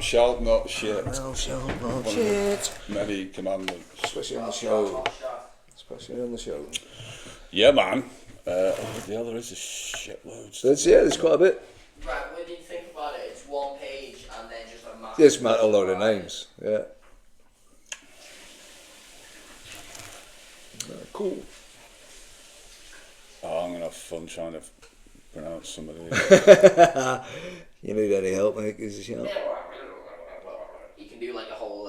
shalt not shit. Thou shalt not shit. Many commandments. Especially on the show. Especially on the show. Yeah, man. Yeah, there is a shitload. There's quite a bit. Right, when you think about it, it's one page and then just a massive... There's a load of names, yeah. Cool. Oh, I'm going to have fun trying to pronounce some of these. You need any help, mate? Give us a shout. You can do like a whole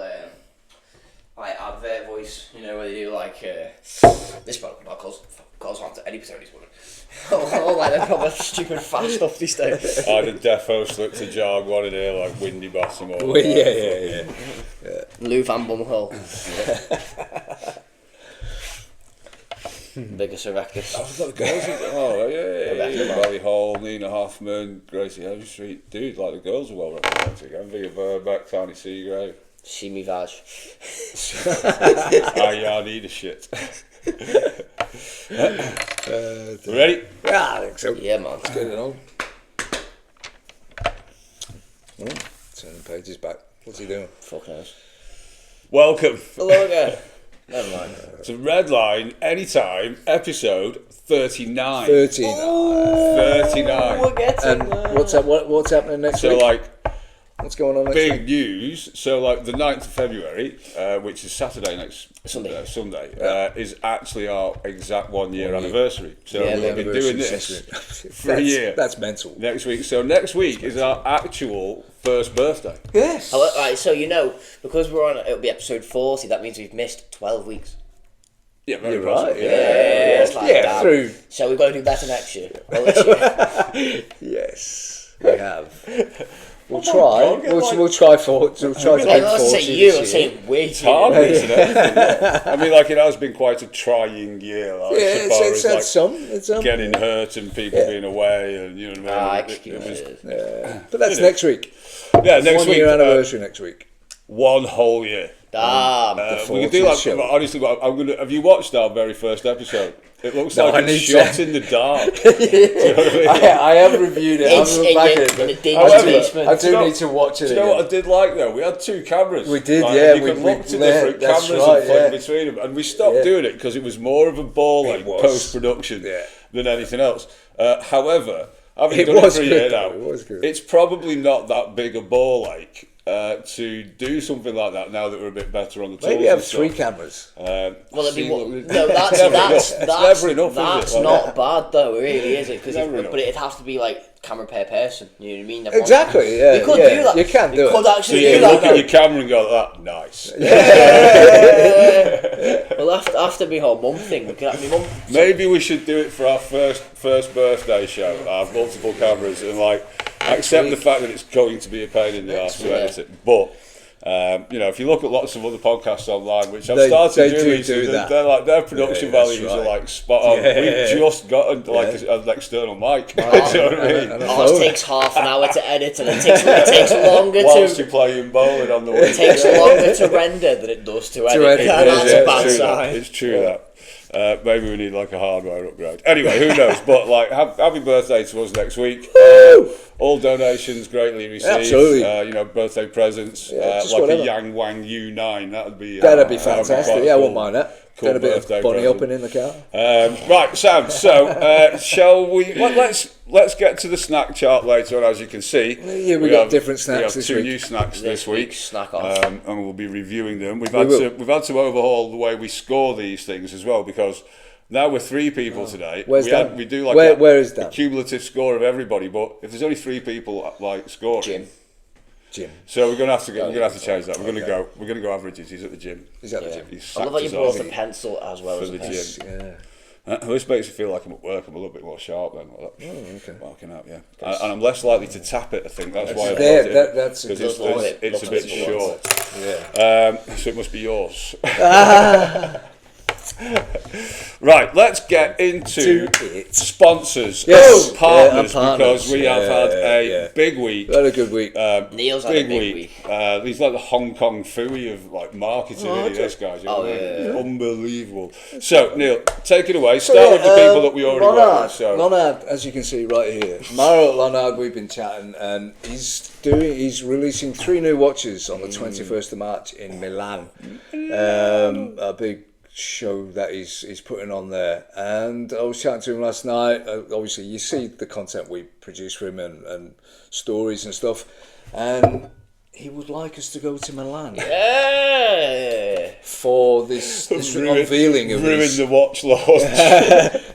like advert voice, you know, where they do like this one, calls on to any Patroni's woman. All like the proper stupid fast stuff these days. I had a defo slip to jog one in here like Windy Bottom or Well, yeah. Lou Van Bumhole. Biggest Erectus. Oh, the girls. Oh, yeah. Barry Hall, Nina Hoffman, Gracie Heavy Street. Dude, like the girls are well represented. Envy Verbeck, Tony Seagrave. See me Vaj. I need a shit. Ready? Yeah, I think so. Yeah, man. Let's get it on. Turn the pages back. What's he doing? Fuck knows. Welcome Hello again. Never mind. to Redline Anytime, episode 39. 39. We're getting And what's happening next week? So, like, What's going on next big week? news. So, like, the 9th of February, which is Saturday next Sunday, is actually our exact 1 year anniversary. So, Yeah, we've been doing this for a year. That's mental. Next week. So, next week is our actual first birthday. Yes. Oh, right, so you know, because we're on, it'll be episode 40, that means we've missed 12 weeks. Yeah, very You're right. Yeah, it's like that. through. So we've got to do better next year. Well, this year. Yes, we have. We'll try. We'll try for. We'll try to Like, hit let's 40 say you, this let's year. say we. Targets and everything. Yeah. I mean, like, it has been quite a trying year. Like, Yeah, so far it's as, had some. It's getting hurt and people being away, and you know what I mean. Excuses. But that's next week. Yeah, next 1 week. year anniversary next week. 1 whole year. Damn. We could do like, 40th show. honestly, I'm gonna. Have you watched our very first episode? It looks No, I like need it's shot in the dark. Do you know what I mean? I have reviewed it. It's I'm in back the- it, in but the dingy I do- basement. I do Do you know- need to watch it Do you know again. what I did like though? We had 2 cameras. We did, Like, yeah, You could we- look to yeah, different that's cameras right, and flick yeah. between them, and we stopped Yeah. doing it because it was more of a ball It like was. post production than anything else. However, having It done it was for a good, year though, now, it was good. it's probably not that big a ball like. To do something like that now that we're a bit better on the tools. Maybe have and 3 stuff. cameras. Well, it'd be See, no. look, That's it's never that's enough. It's never enough, is it? That's Like, not bad though, really, is it? Never enough. But it'd have to be like camera per person. You know what I mean? Exactly. Yeah. You could yeah. do that. You can do You could it. So actually you do look that. at your camera and go, "That nice." Well, after my whole mum thing, we could have my mum. Maybe we should do it for our first birthday show. Have multiple cameras and like accept the fact that it's going to be a pain in the ass to edit it, but. You know, if you look at lots of other podcasts online, which I've started they doing do recently, that. they're like their production values are like spot on. We've just got an external mic. Do you know what I mean? Ours takes half an hour to edit, and it takes longer Whilst to. you're playing bowling on the It weekend. takes longer to render than it does to edit. edit, And that's yeah, a bad It's true that. sign. It's true that. Maybe we need like a hardware upgrade. Anyway, who knows? But like, happy birthday to us next week. All donations greatly received. Absolutely. You know, birthday presents. just like whatever. a Yang Wang U9. That'd be fantastic. quite Yeah, I cool. wouldn't mind that. Cool Get a bit birthday of bunny present. hopping in the car. Right, Sam. So, shall we? Let's get to the snack chart later on. As you can see, Yeah, we got different snacks We have this 2 week. new snacks this week. Snack off. And we'll be reviewing them. We've will. had to overhaul the way we score these things as well because now we're 3 people today. Where's Dan? We do like Where is Dan? a cumulative score of everybody, but if there's only 3 people like scoring, Jim. so we're gonna have to change that. We're gonna go averages. He's at the gym. Is that the Yeah. Jim? He's I love that you sacked brought us the off pencil as well for as the the pen. gym. Yeah. This makes me feel like I'm at work. I'm a little bit more sharp then. Like that. okay. Marking out, yeah. And I'm less likely to tap it. I think that's why. I've There, got it. that's a 'Cause good it's point. a bit short. Yeah. So it must be yours. Right, let's get into sponsors Yes. and partners, Yeah, and partners. because we have had a big week. Had a good week. Neil's had a big week. He's like the Hong Kong Fooey of like marketing. This guy, you know what I mean? Unbelievable. So Neil, take it away. Start with the people that we already work with. So. Lonard, as you can see right here, Maro at Lonard, we've been chatting, and he's releasing 3 new watches on the 21st of March in Milan. A big show that he's putting on there, and I was chatting to him last night. Obviously you see the content we produce for him and stories and stuff, and he would like us to go to Milan for this unveiling of the watch launch.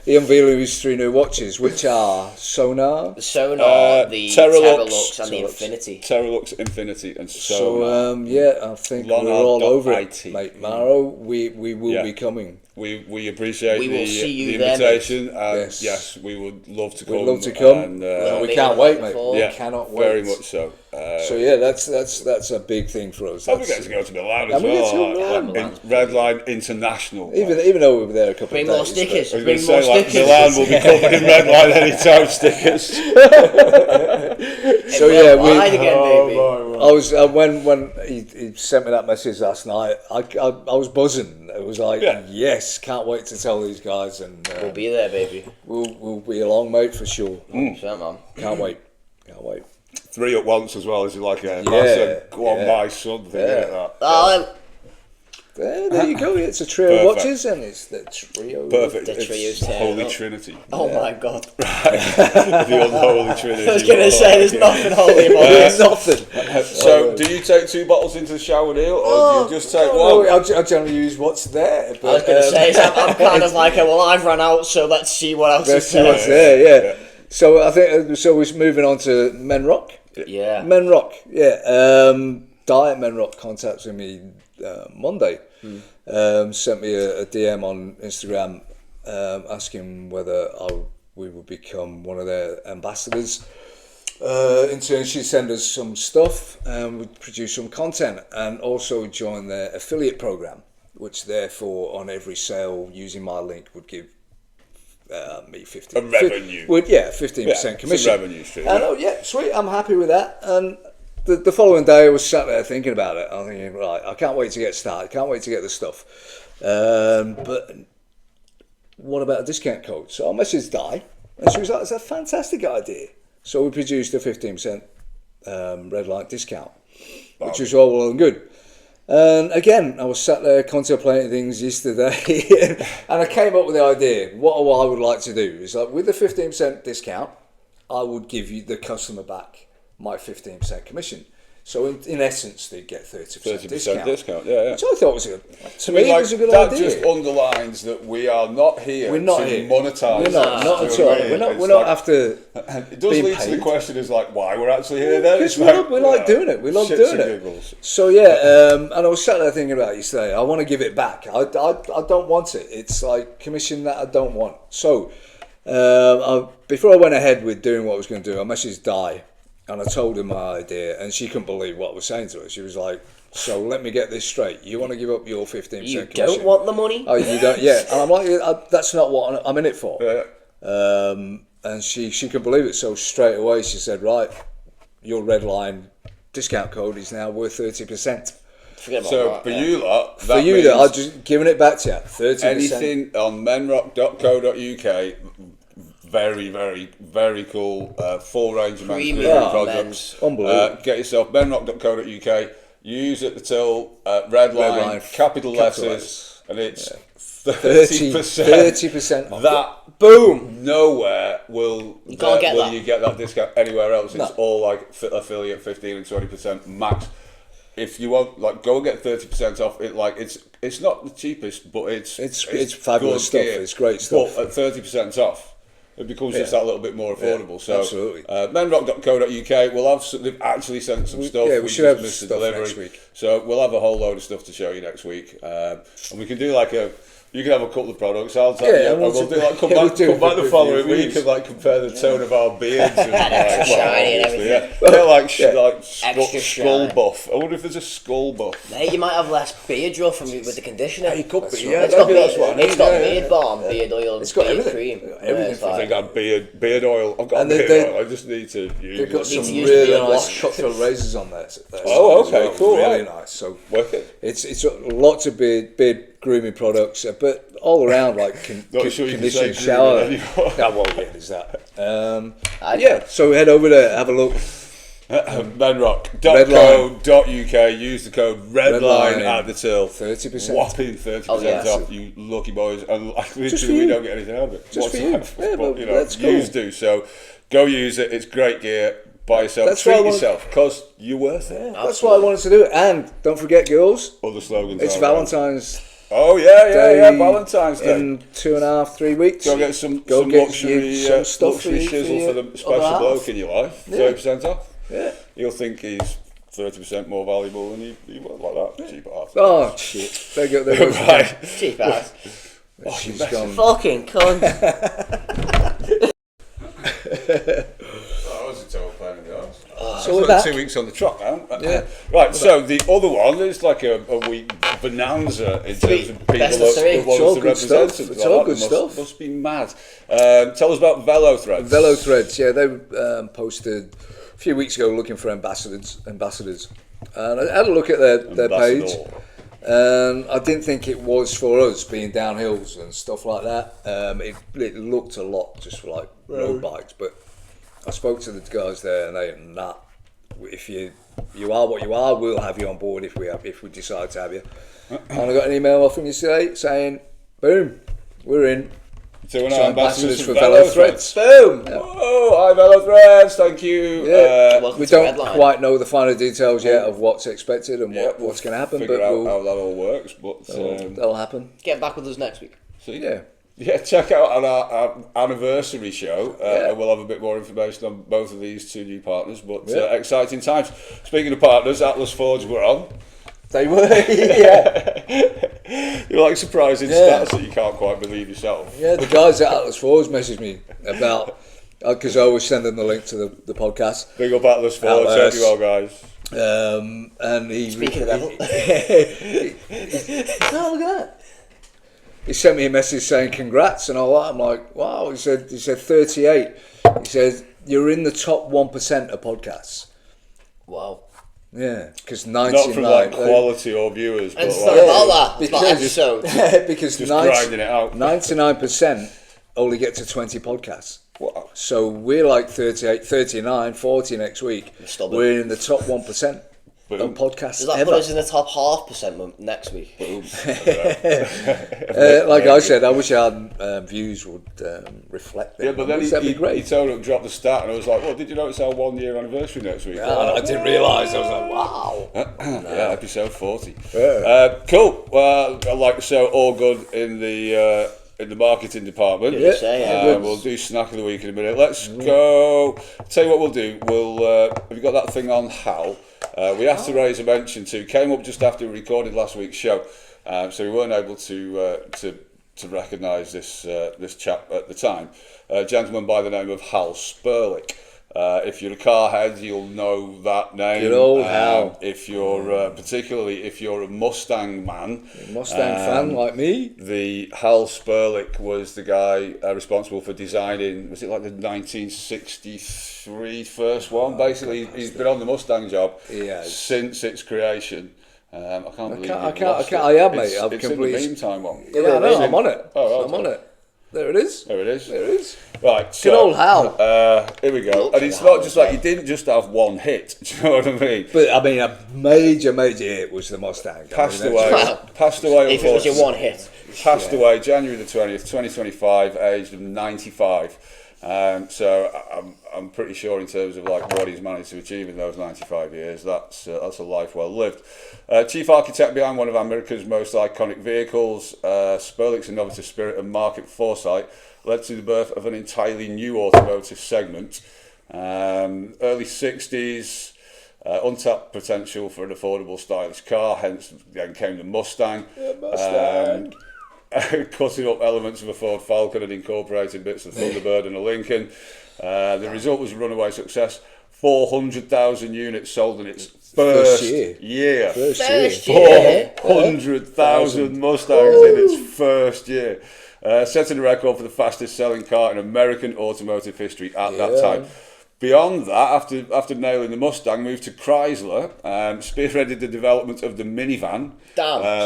the unveiling of his 3 new watches, which are Sonar, the Terralux, and the Infinity. Terralux, Infinity, and So Sonar. I think we're all over Lonard.it. it, mate. Maro, we will be coming. We appreciate We will see the you there, invitation, and Yes. yes, we would love to come. We'd love to come. And, We can't wait, mate. yeah, We cannot wait. very much so. So yeah, that's a big thing for us. And we get to go to Milan as And we get to well. Milan. Redline International. Even though we were there a couple Bring of more days. stickers. I was Bring going more to say, like, stickers. Milan will be covered in Redline anytime stickers. So yeah, Wide again, baby. I was when he sent me that message last night. I was buzzing. It was like, yes, can't wait to tell these guys, and We'll be there, baby. we'll be along, mate, for sure. Sure, man. Can't wait. 3 at once as well, as you like a go on my son thing. Like that. There you go. It's a trio of Perfect. watches, and it's the trio. Perfect. The trio's It's turning Holy up. Trinity. Oh my god. The unholy Trinity. I was going to say, there's nothing holy about There's this. nothing. So, do you take 2 bottles into the shower, Neil, or do you just take No, one? I generally use what's there. But, I was going to say, so I'm kind of like, well, I've run out, so let's see what else Let's is see what's there. there. So I think we're moving on to MenRock. Yeah. MenRock, Diet MenRock contacted me Monday. Sent me a DM on Instagram asking whether we would become one of their ambassadors. In turn, she'd send us some stuff and we'd produce some content, and also join their affiliate program, which therefore on every sale using my link would give me 15%. A revenue. 15% commission. It's a revenue stream. And sweet, I'm happy with that. And the following day I was sat there thinking about it. I'm thinking, right, I can't wait to get started, can't wait to get the stuff. But what about a discount code? So I messaged Di, and she was like, it's a fantastic idea. So we produced a 15% Redline discount, which was all well and good. And again, I was sat there contemplating things yesterday, and I came up with the idea. What I would like to do is, like, with the 15% discount, I would give you the customer back my 15% commission. So in essence, they get 30% discount. Which I thought was it was a good that idea. just underlines that we are not here We're not to here. monetize. We're not at all. We're not after. It does lead to the question is like why we're actually here then. Because we like doing it. We love doing it. Giggles. So and I was sat there thinking about it yesterday. I want to give it back. I don't want it. It's like commission that I don't want. So before I went ahead with doing what I was going to do, I messaged Di. And I told her my idea, and she couldn't believe what I was saying to her. She was like, so let me get this straight. You want to give up your 15% commission? You don't want the money? Oh, you don't? Yeah. And I'm like, that's not what I'm in it for. Yeah. And she couldn't believe it. So straight away she said, right, your Redline discount code is now worth 30%. Forget about So that, for you lot, that For you, means I've just given it back to you. 30%. anything on menrock.co.uk. Very, very, very cool. Full range of Premium products. Unbelievable. Get yourself menrock.co.uk. Use at the till Redline, capital letters, and it's 30%. 30% off. That Boom. nowhere will You can't get that. you get that discount anywhere else. It's all like affiliate 15 and 20% max. If you want, like, go and get 30% off. It's not the cheapest, but it's fabulous good stuff. gear. It's great stuff. But at 30% off, it becomes just that little bit more affordable. So absolutely. menrock.co.uk. We'll have they've actually sent some stuff. Yeah, we should have missed the stuff delivery. next week. So we'll have a whole load of stuff to show you next week, and we can do like a. You can have a couple of products. I'll tell you. And we'll do like come back the following week and like compare the tone of our beards and like, shiny and everything. Yeah, they're like Extra skull shiny. buff. I wonder if there's a skull buff. Mate, you might have less beard rough with the conditioner. It could be. right. Yeah, It's got maybe that's what I need. it's got beard balm, beard oil, It's got beard everything. cream. Everything. It's I like- think I've beard oil. I've got And beard they- oil. I just need to use They've got it. some to use really the nice wash. cutthroat razors on there. Oh, as okay, well. cool, Really right. nice. So Wicked. it's lots of beard grooming products, but all around like Not sure you can say conditioning shower. grooming anymore. Yeah, well, yeah, there's that. Yeah, so head over there, have a look. menrock.co.uk. Use the code Redline at the till. 30%. Whopping 30% Oh, yeah. off, you lucky boys. And like, for literally, we you. don't get anything out of it. Just for whatsoever. you. Yeah, But, but you know, that's cool. yous do. So go use it. It's great gear. Buy yourself. That's why I Treat wanna- yourself because you're worth it. That's why I wanted to do it. And don't forget, girls, Other slogans. it's are Valentine's Oh yeah, Day Valentine's Day. in 2.5, 3 weeks. Go get some Go get luxury, you some stuff luxury for shizzle your for the other special half. bloke in your life. 30% off. Yeah. You'll think he's 30% more valuable than he was like that. Cheap ass. Oh shit! There go. There goes Right. Cheap ass. She's gone. Fucking cunt. Oh, was a total pain in the arse. So we're It's back. like 2 weeks on the trot now. Yeah. Right, so the other one is like a week bonanza in terms of people Best of three. that want It's all to good represent stuff. it. It's all That good stuff. Must be mad. Tell us about Velothreads. Velothreads, yeah, they posted a few weeks ago looking for ambassadors, and I had a look at their page. Ambassador. I didn't think it was for us being downhills and stuff like that. It looked a lot just for like road bikes, but I spoke to the guys there and they nah. If you are what you are, we'll have you on board if we decide to have you. And I got an email off them yesterday saying, boom, we're in. So we're So now ambassadors ambassadors for for Velothreads. Velothreads. Boom. Oh, hi Velothreads, thank you. Yeah. welcome We to don't Redline. quite know the finer details yet of what's expected and Yeah, what's going to happen, figure but out how that all works. But that'll happen. Get back with us next week. see, Yeah. yeah, check out our anniversary show. Yeah. And we'll have a bit more information on both of these two new partners. But Yeah. exciting times. Speaking of partners, Atlas Forge were on. They were, yeah. You're like surprising Yeah. stats that you can't quite believe yourself. Yeah, the guys at Atlas Forge messaged me about, because I always send them the link to the podcast. Big up Atlas Forge, Atlas. hope you well, guys. And he Speaking of devil. oh, look at that. He sent me a message saying congrats and all that. I'm like, wow. He said 38. He said you're in the top 1% of podcasts. Wow. Yeah, because Not 99. from like quality or viewers, but And it's like, not about that. It's about because- episodes. because just grinding it out. 99% only get to 20 podcasts. Wow. So we're like 38, 39, 40 next week. Stubborn. We're in the top 1% Boom. of podcasts Does that ever. put us in the top 0.5% next week? Boom. Like I said, I wish our views would reflect that. Yeah, but then That'd be he great. told him to drop the stat, and I was like, "Well, did you know it's our 1 year anniversary next week?" I didn't realise. I was like, wow. Yeah, episode 40. Yeah. Cool. Well, like so, all good in the marketing department. Yeah. Say, yeah. We'll do snack of the week in a minute. Let's go. Tell you what we'll do. We'll have you got that thing on Hal? We have to raise a mention to. Came up just after we recorded last week's show, so we weren't able to recognise this chap at the time. A gentleman by the name of Hal Sperclich. If you're a car head, you'll know that name. Good old Hal. If you're particularly if you're a Mustang man, Mustang fan like me. the Hal Sperclich was the guy responsible for designing. Was it like the 1963 first one? Basically, he's been on the Mustang job Yeah. since its creation. I can't believe I you've can't- lost I can't- it. I am, mate. It's I've in the completely- meantime one. Yeah, I know. I'm on it. Oh, I'm on it. There it is. There it is. There it is. Right, so Good old Hal. here we go. And it's not just like you didn't just have one hit. Do you know what I mean? But I mean, a major hit was the Mustang. Passed I mean, away. that's- Passed away. If it was your unfortunately. one hit. Passed away January the 20th, 2025, aged of 95. So I'm pretty sure in terms of like what he's managed to achieve in those 95 years, that's a life well lived. Chief architect behind one of America's most iconic vehicles, Sperchlich's innovative spirit and market foresight led to the birth of an entirely new automotive segment. Early 60s, untapped potential for an affordable, stylish car, hence then came the Mustang. Mustang. Cutting up elements of a Ford Falcon and incorporating bits of Thunderbird and a Lincoln. The result was a runaway success. 400,000 units sold in its first year. 400,000 Mustangs in its first year. Setting a record for the fastest selling car in American automotive history at that time. Beyond that, after nailing the Mustang, moved to Chrysler, spearheaded the development of the minivan,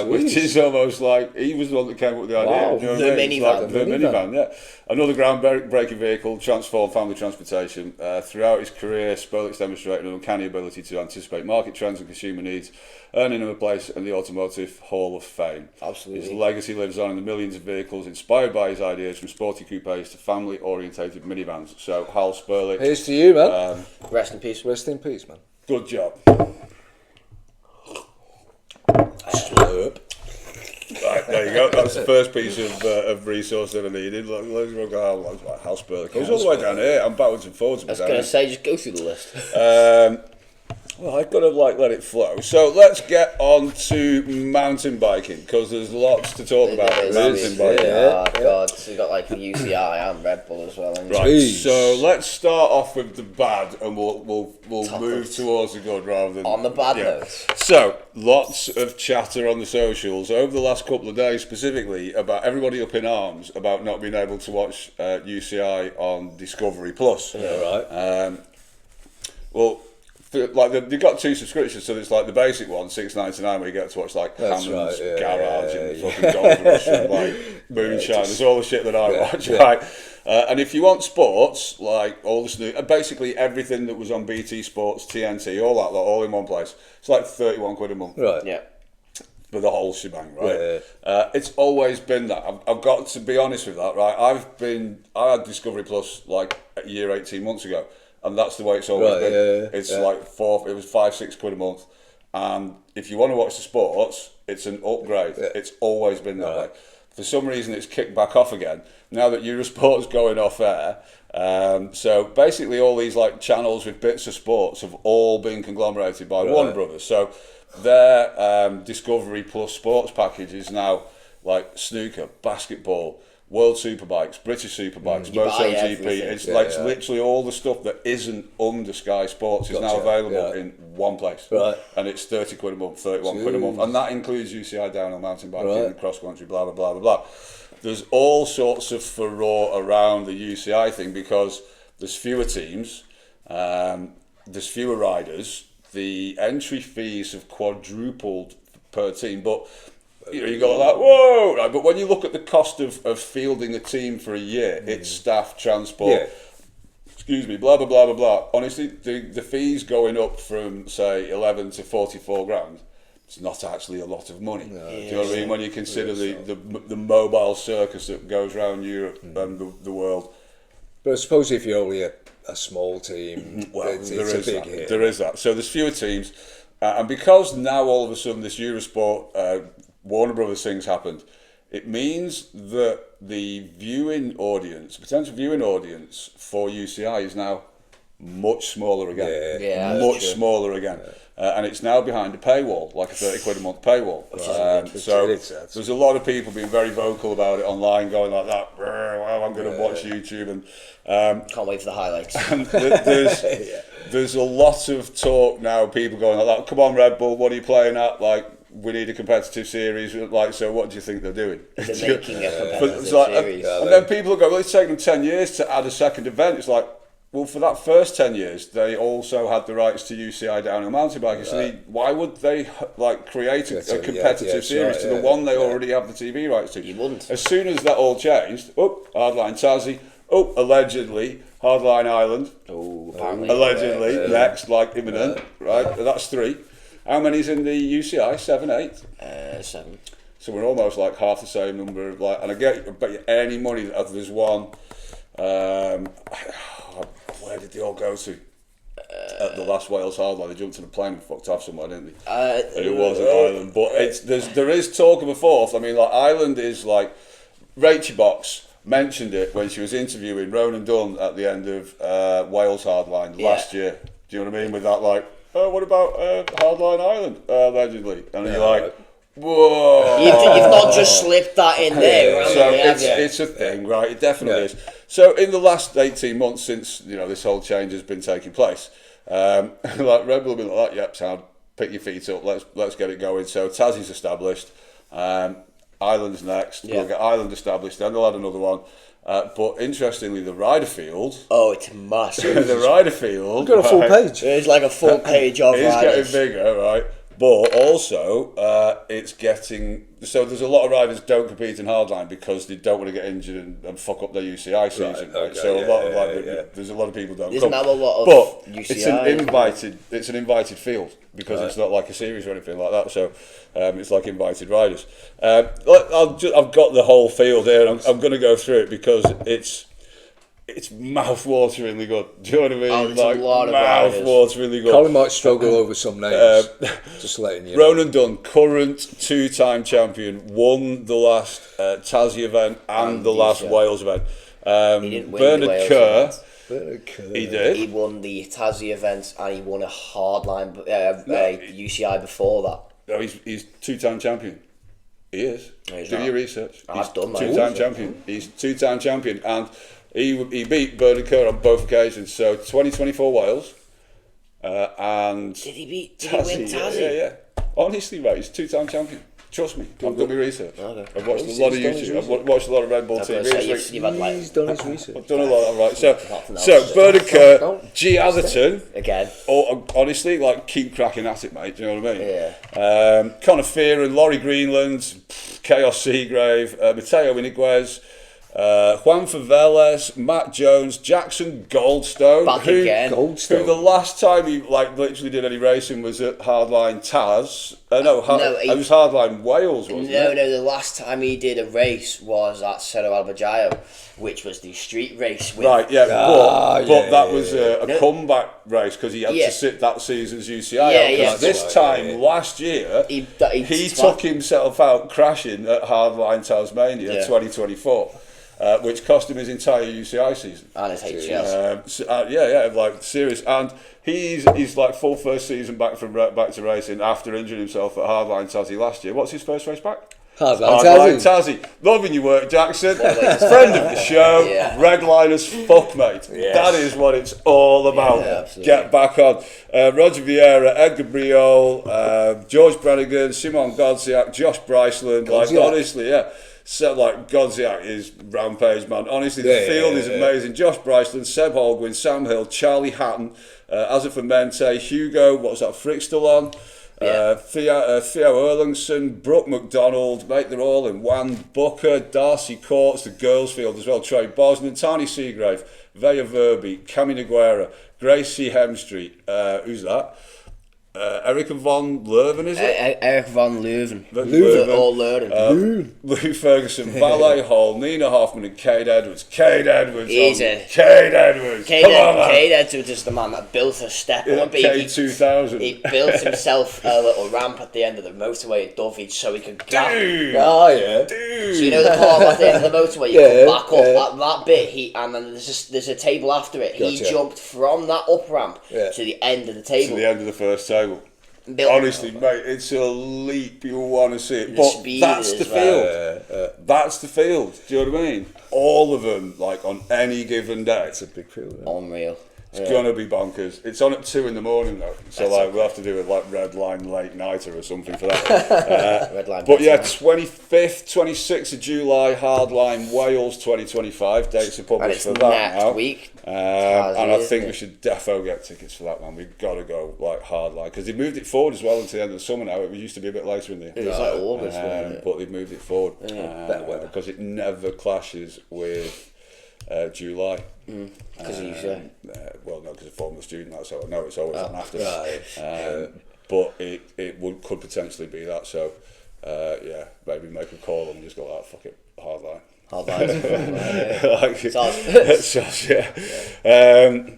which is almost like he was the one that came up with the idea. Wow. You know The minivan. Like the minivan, yeah. Another groundbreaking vehicle, transformed family transportation. Throughout his career, Sperchlich demonstrated an uncanny ability to anticipate market trends and consumer needs, earning him a place in the Automotive Hall of Fame. Absolutely. His legacy lives on in the millions of vehicles inspired by his ideas, from sporty coupes to family-orientated minivans. So, Hal Sperclich. Here's to you, man. Rest in peace. Rest in peace, man. Good job. Slurp. Right, there you go. That's the first piece of resource that I needed. Loads of Hal Sperclich. Goes all the way down here. I'm backwards and forwards. I was going to say, just go through the list. Well, I've got to let it flow. So let's get on to mountain biking, because there's lots to talk about with mountain biking. Oh, God. So you've got like the UCI and Red Bull as well. Right, Jeez. so let's start off with the bad, and we'll move towards the good rather than... On the bad notes. So, lots of chatter on the socials over the last couple of days specifically about everybody up in arms about not being able to watch UCI on Discovery Plus. Yeah, right. Well, they've got 2 subscriptions, so there's like the basic one, $6.99, where you get to watch like Hammond's Garage and fucking Gold Rush and like Moonshine. There's all the shit that I watch, right? And if you want sports, like all the basically everything that was on BT Sports, TNT, all that, all in one place, it's like 31 quid a month. Right. Yeah. For the whole shebang, right? Yeah. It's always been that. I've got to be honest with that, right? I had Discovery Plus like a year, 18 months ago. And that's the way it's always been. It's like it was 5-6 quid a month. And if you want to watch the sports, it's an upgrade. It's always been that way. For some reason, it's kicked back off again now that Eurosport's going off air. So basically, all these like channels with bits of sports have all been conglomerated by Warner Brothers. So their Discovery Plus sports package is now like snooker, basketball, World Superbikes, British Superbikes, MotoGP. It's literally all the stuff that isn't under Sky Sports is now available in one place. Right. And it's 30 quid a month, 31 quid a month. And that includes UCI downhill mountain biking and cross country, blah, blah, blah, blah, blah. There's all sorts of furore around the UCI thing because there's fewer teams, there's fewer riders, the entry fees have quadrupled per team, but you go like, whoa! Right? But when you look at the cost of fielding a team for a year, it's staff, transport, blah, blah, blah, blah, blah. Honestly, the fees going up from, say, 11 to 44 grand, it's not actually a lot of money. No, do you know what I mean? When you consider the mobile circus that goes around Europe and the world. But I suppose if you're only a small team, it's a big hit. There is that. So there's fewer teams. And because now all of a sudden this Eurosport... Warner Brothers things happened, it means that the potential viewing audience for UCI is now much smaller again. Much smaller again. And it's now behind a paywall, like a 30 quid a month paywall. So there's a lot of people being very vocal about it online, going like that, well, I'm going to watch YouTube. And can't wait for the highlights. And there's a lot of talk now, people going like that, come on Red Bull, what are you playing at? Like, we need a competitive series. Like, so what do you think they're doing? They're making a competitive series. And then people go, well, it's taken them 10 years to add a second event. It's like, well, for that first 10 years, they also had the rights to UCI downhill mountain biking. So why would they like create a competitive series to the one they already have the TV rights to? You wouldn't. As soon as that all changed, Hardline Tazzy, allegedly Hardline Island, allegedly next, like imminent, right? That's 3. How many's in the UCI? 7, 8? 7. So we're almost like half the same number of like, and I bet you any money that there's one Where did they all go to? At the last Wales Hardline, they jumped on a plane and fucked off somewhere, didn't they? And it wasn't Ireland, but there is talk of a fourth. I mean, like Ireland is like Rachie Box mentioned it when she was interviewing Ronan Dunn at the end of Wales Hardline last year. Do you know what I mean? With that, like, oh, what about Hardline Ireland, allegedly? And you're like, whoa. You've not just slipped that in there. So it's a thing, right? It definitely is. So in the last 18 months since, you know, this whole change has been taking place, like Red Bull have been like, yep, sound, pick your feet up, let's get it going. So Tassie's established, Ireland's next, we'll get Ireland established, then they'll add another one. But interestingly, the rider field. Oh, it's massive. The rider field. We've got a full page. There's like a full page of riders. It's getting bigger, right? But also, it's getting... So there's a lot of riders don't compete in Hardline because they don't want to get injured and fuck up their UCI season. Right? Okay, So there's a lot of people don't There's come. not a lot of but UCI. it's an invited field because it's not like a series or anything like that. So it's like invited riders. I've got the whole field here. And I'm going to go through it because it's mouth-wateringly good. Do you know what I mean? Oh, there's a lot of mouth-wateringly good. Colin might struggle over some names. Just letting you know. Ronan Dunn, current two-time champion, won the last Tassie event and the last Wales event. He didn't win Bernard the Wales Kerr, event. He did. He won the Tassie event and he won a Hardline UCI before that. No, he's two-time champion. He is. No, he's Do not. your research. I've done my two-time research. champion. He's two-time champion, and he beat Bernard Kerr on both occasions. So 2024 Wales, and Did he win Tassie? Tassie? Yeah. Honestly, mate, he's two-time champion. Trust me, I've done my research. Okay. I've watched a lot of YouTube. I've watched a lot of Red Bull TV. So you've had like He's done his research. I've done a lot. All right. So else. Bernard Kerr, G Atherton. again. Honestly, like, keep cracking at it, mate. Do you know what I mean? Yeah. Conor Fearon, Laurie Greenland, Chaos Seagrave, Mateo Iniguez, Juan Favelas, Matt Jones, Jackson Goldstone. Back again. Who the last time he literally did any racing was at Hardline Taz. It was Hardline Wales, wasn't it? No, the last time he did a race was at Cerro Albajayo, which was the street race. With Right, yeah, but that was a No. comeback race because he had Yeah. to sit that season's UCI Yeah, out. 'Cause yeah. this time last year, he took himself out crashing at Hardline Tazmania 2024, which cost him his entire UCI season. and his HCS. Like serious. And he's like full first season back to racing after injuring himself at Hardline Tassie last year. What's his first race back? Hardline Tassie. Loving your work, Jackson. Friend of the show. Yeah. Redline as fuck, mate. Yes. That is what it's all about. Yeah, absolutely. Get back on. Roger Vieira, Edgar Briol, George Brannigan, Simon Godziak, Josh Bryceland. Like, Godziak. honestly, yeah. So, like, Godziak is rampage, man. Honestly, the field is amazing. Josh Bryceland, Seb Holguin, Sam Hill, Charlie Hatton, Azza Mente, Hugo, what's that, Frick still on? Theo Erlingson, Brooke McDonald, mate, they're all in. Wan Booker, Darcy Courts, the girls' field as well. Trey Bosnan, Tani Seagrave, Vea Verby, Cami Naguera, Gracie Hemstreet. Who's that? Erica von Leuven, is it? Eric von Leuven. Lou Ferguson, Valet Hall, Nina Hoffman, and Cade Edwards. Cade Edwards. Cade Edwards. Cade Edwards is the man that built a step on K2000. He built himself a little ramp at the end of the motorway at Dovey so he could grab. Oh yeah. So you know the part at the end of the motorway, you come back up at that bit, and then there's a table after it. He jumped from that up ramp to the end of the table. To the end of the first table. Honestly, mate, it's a leap. You want to see it. But that's the field. That's the field. Do you know what I mean? All of them, like, on any given day. It's a big field. Unreal. It's gonna be bonkers. It's on at 2 a.m. though, so we'll have to do a Redline late nighter or something for that. Redline. But yeah, 25th, 26th of July, Hardline Wales 2025. Dates are published for that next now. week. And I think we should defo get tickets for that one. We've got to go like Hardline because they've moved it forward as well into the end of the summer now. It used to be a bit later in the year. It was like August, wasn't it? But they've moved it forward Better weather. because it never clashes with July. Because you say. Well, no, because of Formula Student, that's how I know it's always on after. Right. But it could potentially be that, so maybe make a call and just go, fuck it, Hardline. Hardline. Like, Sauce. sauce, yeah.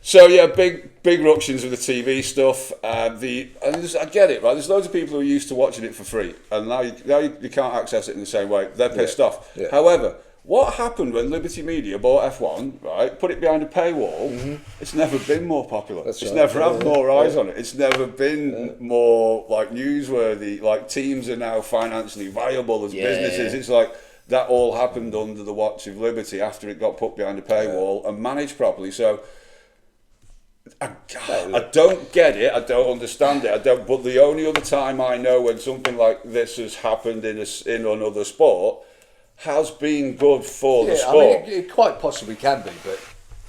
So yeah, big ructions with the TV stuff. I get it, right? There's loads of people who are used to watching it for free, and now you can't access it in the same way. They're pissed off. Yeah. However, what happened when Liberty Media bought F1, right? Put it behind a paywall. It's never been more popular. It's never had more eyes on it. It's never been more like newsworthy. Like teams are now financially viable as businesses. It's like that all happened under the watch of Liberty after it got put behind a paywall and managed properly. So. I don't get it. I don't understand it. But the only other time I know when something like this has happened in another sport has been good for the sport. I mean, it quite possibly can be, but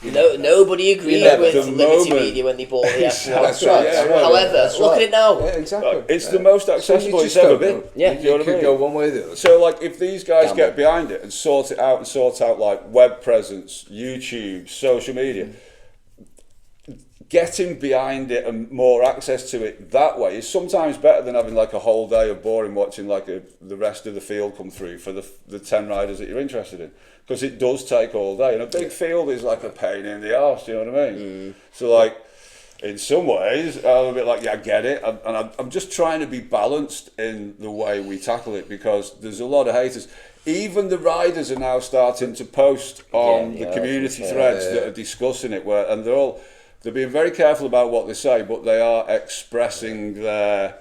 Nobody agreed with Liberty Media when they bought the F1. That's right. Yeah, However, look at it now. Yeah, exactly. It's the most accessible it's ever been. Yeah, you know what I mean? Go one way or the other. So, like, if these guys get behind it and sort out like web presence, YouTube, social media. Getting behind it and more access to it that way is sometimes better than having like a whole day of boring watching like the rest of the field come through for the 10 riders that you're interested in, because it does take all day, and a big field is like a pain in the arse, you know what I mean? So like in some ways I'm a bit like, yeah, I get it, and I'm just trying to be balanced in the way we tackle it, because there's a lot of haters. Even the riders are now starting to post on the community threads that are discussing it, and they're being very careful about what they say, but they are expressing their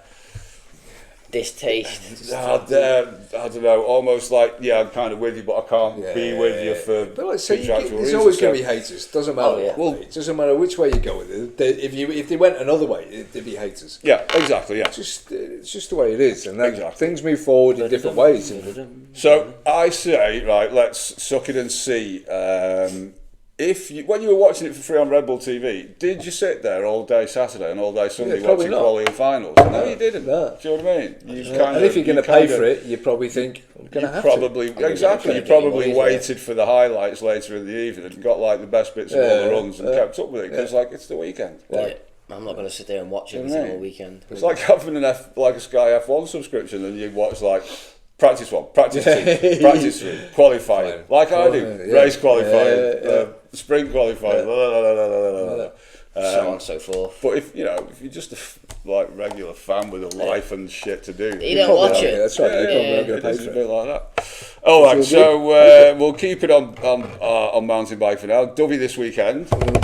distaste. I don't know, almost like, yeah, I'm kind of with you, but I can't be with you for contractual there's reasons. always going to be haters. Doesn't matter. Well, it doesn't matter which way you go with it. If they went another way, there'd be haters. Yeah, exactly. Yeah, It's just the way it is, and things move forward in different ways. So I say, right, let's suck it and see. When you were watching it for free on Red Bull TV, did you sit there all day Saturday and all day Sunday watching quali and finals? No, you didn't. No. Do you know what I mean? And if you're going to pay for it, you probably think, I'm going to have to. Exactly. You probably waited for the highlights later in the evening and got like the best bits of all the runs and kept up with it, because like it's the weekend. I'm not going to sit there and watch every single weekend. It's like having like a Sky F1 subscription and you watch like practice 1, practice 2, practice 3, qualifying, like I do, race qualifying, sprint qualifying, so on and so forth. But if you're just a regular fan with a life and shit to do, you don't watch it. That's right. It's a bit like that. All right, so we'll keep it on mountain bike for now. Dovey this weekend. Come on,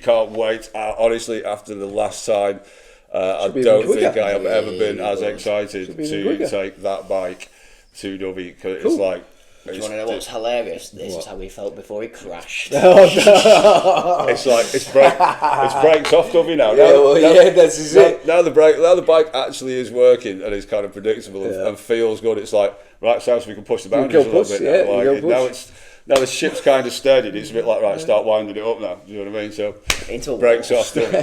can't wait. Honestly, after the last time. I don't think I have ever been as excited to take that bike to Dovey, because it's like. Do you want to know what's hilarious? This is how he felt before he crashed. It's like it's brakes off Dovey now. That's it. Now the bike actually is working and it's kind of predictable and feels good. It's like, right, so we can push the boundaries a little bit now. Like, now the ship's kind of steadied. It's a bit like, right, start winding it up now. Do you know what I mean? So brakes off. Not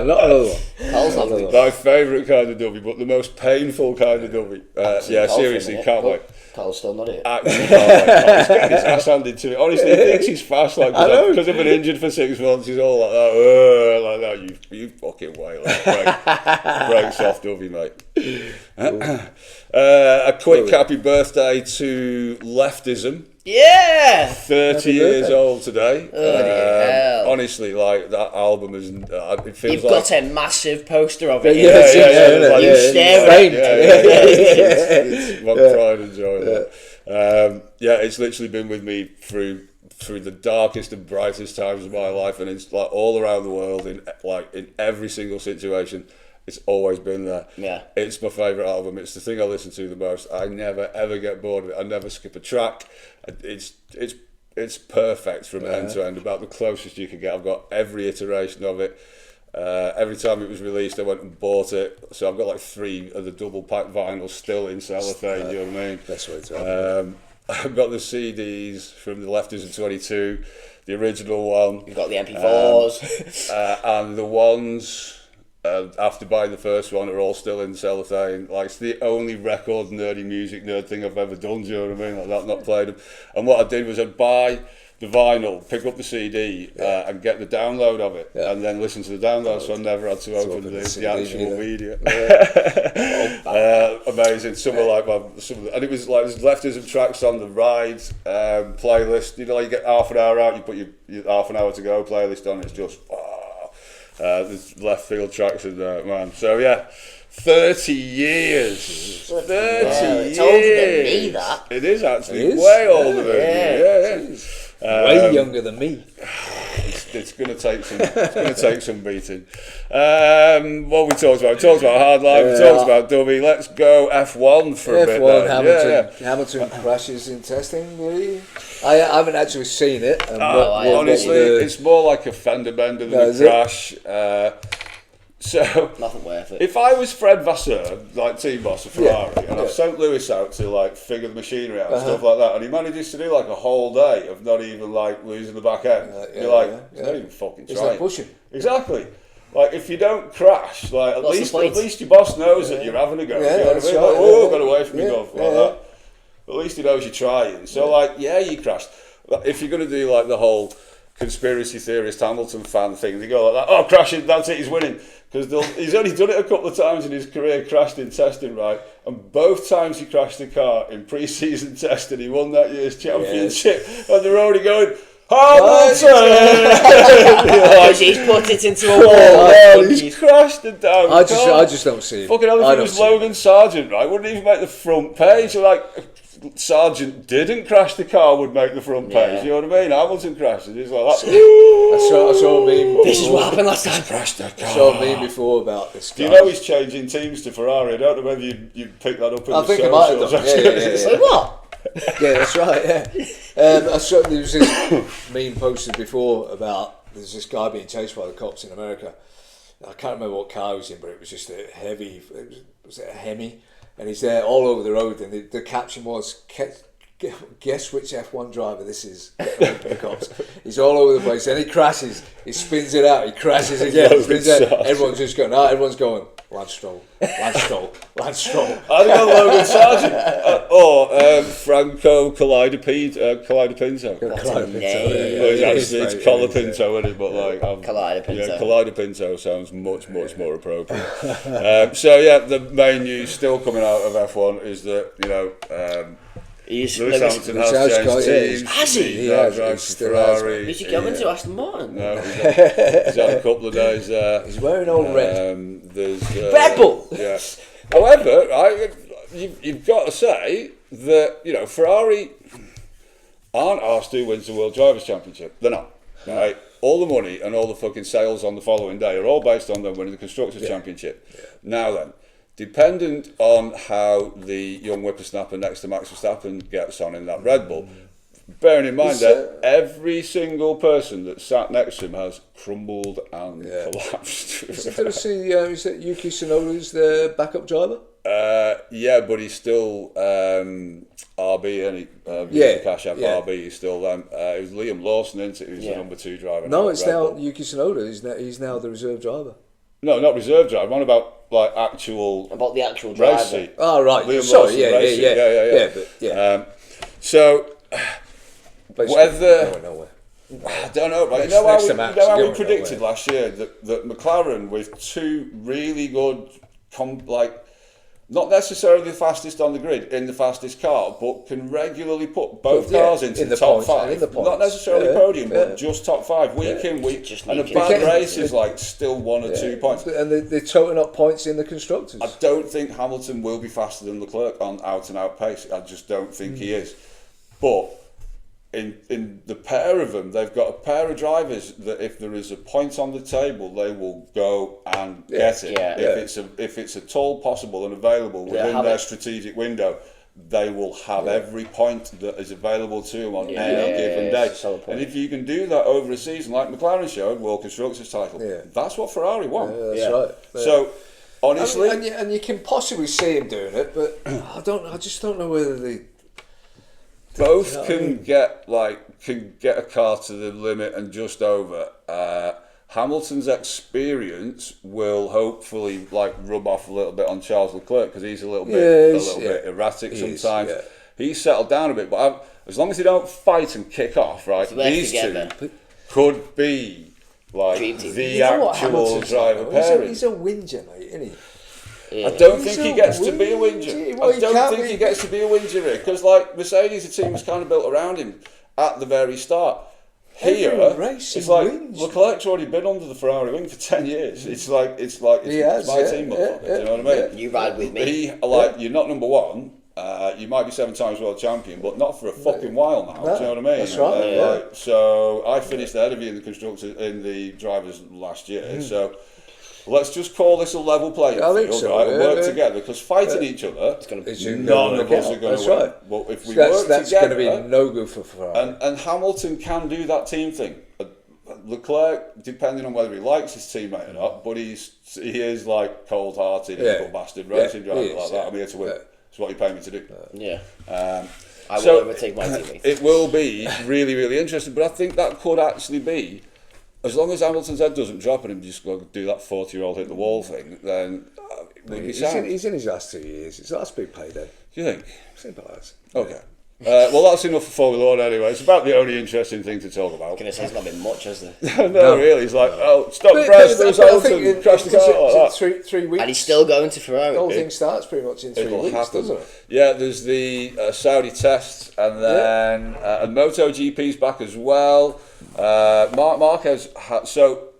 another one. My favourite kind of Dovey, but the most painful kind of Dovey. Seriously, can't wait. Carl's still not here. Actually, can't wait. He's getting his ass handed to me. Honestly, he thinks he's fast like that. Because I've been injured for 6 months, he's all like that. You fucking whale. Brakes off, Dovey, mate. A quick happy birthday to Leftism. Yeah! 30 years old today. Hell. Honestly, like, that album is. It feels You've like. got a massive poster of it. You staring. It's my pride and joy. It's literally been with me through the darkest and brightest times of my life, and it's like all around the world, in every single situation. It's always been there. Yeah. It's my favourite album. It's the thing I listen to the most. I never ever get bored of it. I never skip a track. It's perfect from end to end. About the closest you can get. I've got every iteration of it. Every time it was released, I went and bought it. So I've got like 3 of the double pack vinyls still in cellophane. You know what I mean? That's what it's I've got the CDs from the Leftism 22, the original one. You've got the MP4s. And the ones. After buying the first one, are all still in cellophane. Like, it's the only record music nerd thing I've ever done. Do you know what I mean? Like that, not played them. And what I did was I'd buy the vinyl, pick up the CD, and get the download of it, and then listen to the download. So I never had to open the actual media. amazing. Some of and it was like there's Leftism tracks on the ride playlist. You know, you get half an hour out, you put your half an hour to go playlist on. It's just there's left field tracks in there, man. So yeah. 30 years. 30 years. It's older than me, that. It is actually way older than you. Way younger than me. It's going to take some beating. What we talked about? We talked about Hardline. We talked about Dummy. Let's go F1 for a bit. F1, Hamilton crashes in testing. Really? I haven't actually seen it. Honestly, it's more like a fender bender than a crash. So nothing worth it. If I was Fred Vasseur, like team boss of Ferrari, and I've sent Lewis out to like figure the machinery out and stuff like that, and he manages to do like a whole day of not even like losing the back end, you're like, he's not even fucking trying. He's not pushing. Exactly. Like if you don't crash, like at least your boss knows that you're having a go. Yeah, you know what I mean? Like, oh, got away from me, golf like that. At least he knows you're trying. So like, you crashed. If you're gonna do like the whole conspiracy theorist Hamilton fan thing, they go like that. Oh, crashing, that's it, he's winning. Because he's only done it a couple of times in his career, crashed in testing, right? And both times he crashed the car in pre-season testing, he won that year's championship. Yes. And they're already going, Hamilton! Because he's put it into a wall. He's crashed the damn car. I just don't see it. Fucking hell, if it was Logan Sargent, right? Wouldn't even make the front page. So like, Sargent didn't crash the car would make the front page. You know what I mean? Hamilton crashed it. He's like that. I saw a meme. This is what happened last time. Crashed the car. I saw a meme before about this guy. Do you know he's changing teams to Ferrari? I don't know whether you picked that up in I the think socials. I might have done. Like what? Yeah, that's right. Yeah. I saw there was this meme posted before about there's this guy being chased by the cops in America. I can't remember what car he was in, but it was just a heavy. Was it a Hemi? And he's there all over the road, and the caption was, guess which F1 driver this is. The cops. He's all over the place, and he crashes. He spins it out. He crashes again. Spins it out. Everyone's just going. Everyone's going. Lance Stroll. Lance Stroll. Lance Stroll. I think I'm Logan Sargent or Franco Collider-Pinto. It's Colapinto, isn't it? But like Collider-Pinto. Yeah, Collider-Pinto sounds much more appropriate. So yeah, the main news still coming out of F1 is that Lewis Hamilton has changed teams. Has he? He now drives for Ferrari. Is he going to Aston Martin? No, he's had a couple of days there. He's wearing all red. There's Red Bull. Yeah. However, you've got to say that Ferrari aren't asked who wins the World Drivers' Championship. They're not. Right. All the money and all the fucking sales on the following day are all based on them winning the Constructors' Championship. Yeah. Now then. Dependent on how the young whippersnapper next to Max Verstappen gets on in that Red Bull, bearing in mind that every single person that sat next to him has crumbled and collapsed. Is that Yuki Tsunoda's the backup driver? Yeah, but he's still RB, and the Cash App RB. He's still them. It was Liam Lawson, isn't it? Who's the number 2 driver. No, it's now Yuki Tsunoda. He's now the reserve driver. No, not reserve driver. I'm on about the actual driver. Race seat. Oh right. Liam Sorry. Lawson, Yeah. So whether nowhere. I don't know. Right? How we predicted last year that McLaren with 2 really good not necessarily the fastest on the grid in the fastest car, but can regularly put both cars into the top 5. Not necessarily podium, but just top 5 week in, week. And a bad race is still 1 or 2 points. And they're toting up points in the constructors. I don't think Hamilton will be faster than Leclerc on out and out pace. I just don't think he is. But in the pair of them, they've got a pair of drivers that if there is a point on the table, they will go and get it. If it's at all possible and available within their strategic window, they will have every point that is available to them on any given day. And if you can do that over a season, like McLaren showed, World Constructors title, that's what Ferrari want. That's right. So honestly, and you can possibly see him doing it, but I just don't know whether they. Both can get a car to the limit and just over. Hamilton's experience will hopefully rub off a little bit on Charles Leclerc because he's a little bit erratic sometimes. He's settled down a bit, but as long as they don't fight and kick off, right? These two could be the actual driver pairing. He's a whinger, mate, isn't he? I don't think he gets to be a whinger. I don't think he gets to be a whinger because, like, Mercedes, the team was kind of built around him at the very start. Here, it's like Leclerc's already been under the Ferrari wing for 10 years. It's my team, motherfucker. Do you know what I mean? You ride with me. You're not number one. You might be 7 times world champion, but not for a fucking while now. Do you know what I mean? That's right. So I finished ahead of you in the drivers last year. So let's just call this a level playing field, right? And work together because fighting each other, none of us are going to win. Right. But if we work that's together, going to be no good for Ferrari. and Hamilton can do that team thing. Leclerc, depending on whether he likes his teammate or not, but he is like cold-hearted, evil bastard racing driver like that. I'm here to win. It's what you pay me to do. I will overtake my teammate. It will be really, really interesting, but I think that could actually be, as long as Hamilton's head doesn't drop and him just go do that 40-year-old hit the wall thing, then he's in his last 2 years. It's last big payday. Do you think? Simple as. Okay. Well, that's enough for Formula 1 anyway. It's about the only interesting thing to talk about. I'm going to say it's not been much, has there? No, really. It's like, stop press, lose Hamilton, crash the car like that. 3 weeks. And he's still going to Ferrari. The whole thing starts pretty much in 3 weeks, doesn't it? Yeah, there's the Saudi test, and then and MotoGP's back as well. Marquez,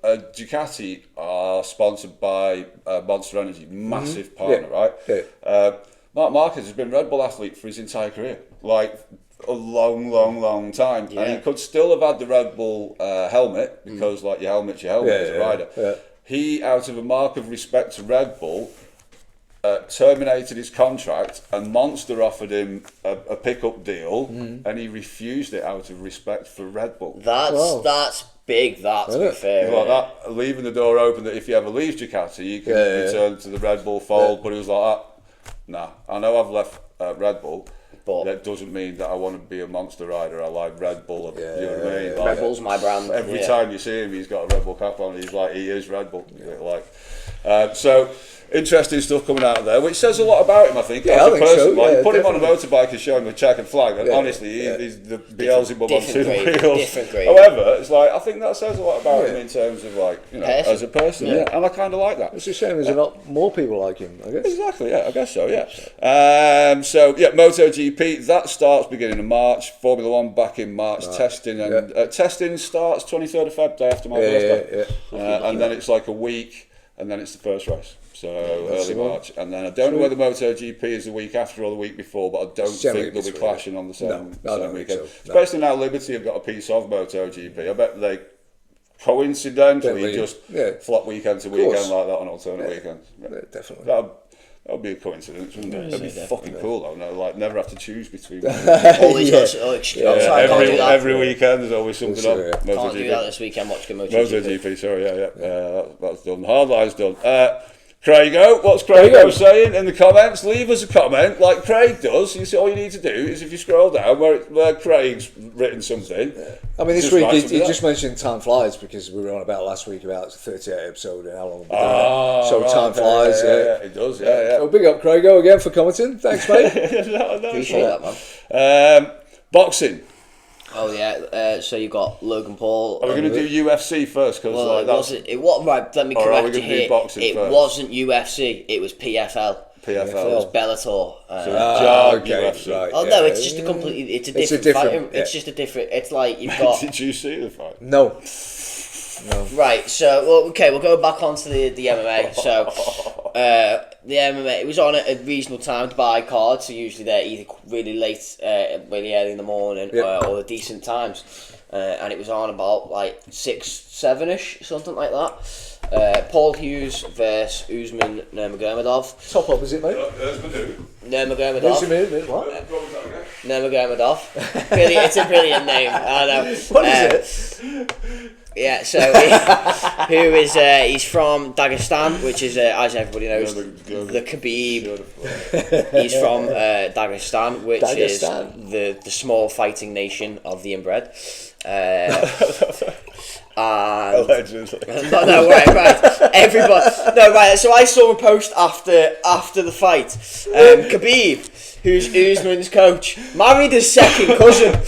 Ducati are sponsored by Monster Energy, massive partner, right? Yeah. Marc Marquez has been Red Bull athlete for his entire career, like a long time, and he could still have had the Red Bull helmet because, like, your helmet's your helmet as a rider. Yeah. He, out of a mark of respect to Red Bull, terminated his contract, and Monster offered him a pickup deal, and he refused it out of respect for Red Bull. That's big. That, to be fair, like that, leaving the door open that if he ever leaves Ducati, you can return to the Red Bull fold. But he was like, nah, I know I've left Red Bull, but that doesn't mean that I want to be a Monster rider. I like Red Bull. You know what I mean? Like, Red Bull's my brand. Every time you see him, he's got a Red Bull cap on. He's like, he is Red Bull. So interesting stuff coming out of there, which says a lot about him, I think. As a person, like, put him on a motorbike and show him a checkered flag, and honestly, he's the Beelzebub on two wheels. Different grade. However, it's like, I think that says a lot about him in terms of, like, you know, as a person, and I kind of like that. It's a shame there's not more people like him, I guess. Exactly, I guess so, MotoGP, that starts beginning of March, Formula 1 back in March, testing, and testing starts 23rd of Feb, day after my birthday. And then it's like a week, and then it's the first race. So early March, and then I don't know whether MotoGP is the week after or the week before, but I don't think they'll be clashing on the same weekend. Especially now Liberty have got a piece of MotoGP. I bet they coincidentally just flop weekend to weekend like that on alternate weekends. Definitely. That would be a coincidence, wouldn't it? That'd be fucking cool though. No, like, never have to choose between. Every weekend there's always something on. Can't do that this weekend. Watch MotoGP. Sorry, that's done. Hardline's done. Craigo, what's Craigo saying in the comments? Leave us a comment like Craig does. You see, all you need to do is if you scroll down where Craig's written something. I mean, this week he just mentioned time flies because we were on about last week about 38 episode and how long we've been doing it. So time flies. Yeah, it does. So big up Craigo again for commenting. Thanks, mate. Appreciate that, man. Boxing. Oh yeah, so you got Logan Paul. Are we going to do UFC first? Cause right, let me correct you here. It wasn't UFC. It was PFL. It was Bellator. UFC. Right, no, it's just a completely. It's a different fight. It's just a different. It's like you've got. Did you see the fight? No. Right, so we'll go back onto the MMA. So the MMA, it was on at a reasonable time to buy cards. So usually they're either really late, really early in the morning, or decent times. And it was on about like 6-7ish, something like that. Paul Hughes versus Usman Nurmagomedov. Top opposite, mate. Nurmagomedov. What? Nurmagomedov. It's a brilliant name. I know. What is it? Yeah, so he's from Dagestan, which is, as everybody knows, the Khabib. He's from Dagestan, which is the small fighting nation of the inbred. Allegedly. No, right. Everybody. No, right. So I saw a post after the fight. Khabib, who's Usman's coach, married his second cousin.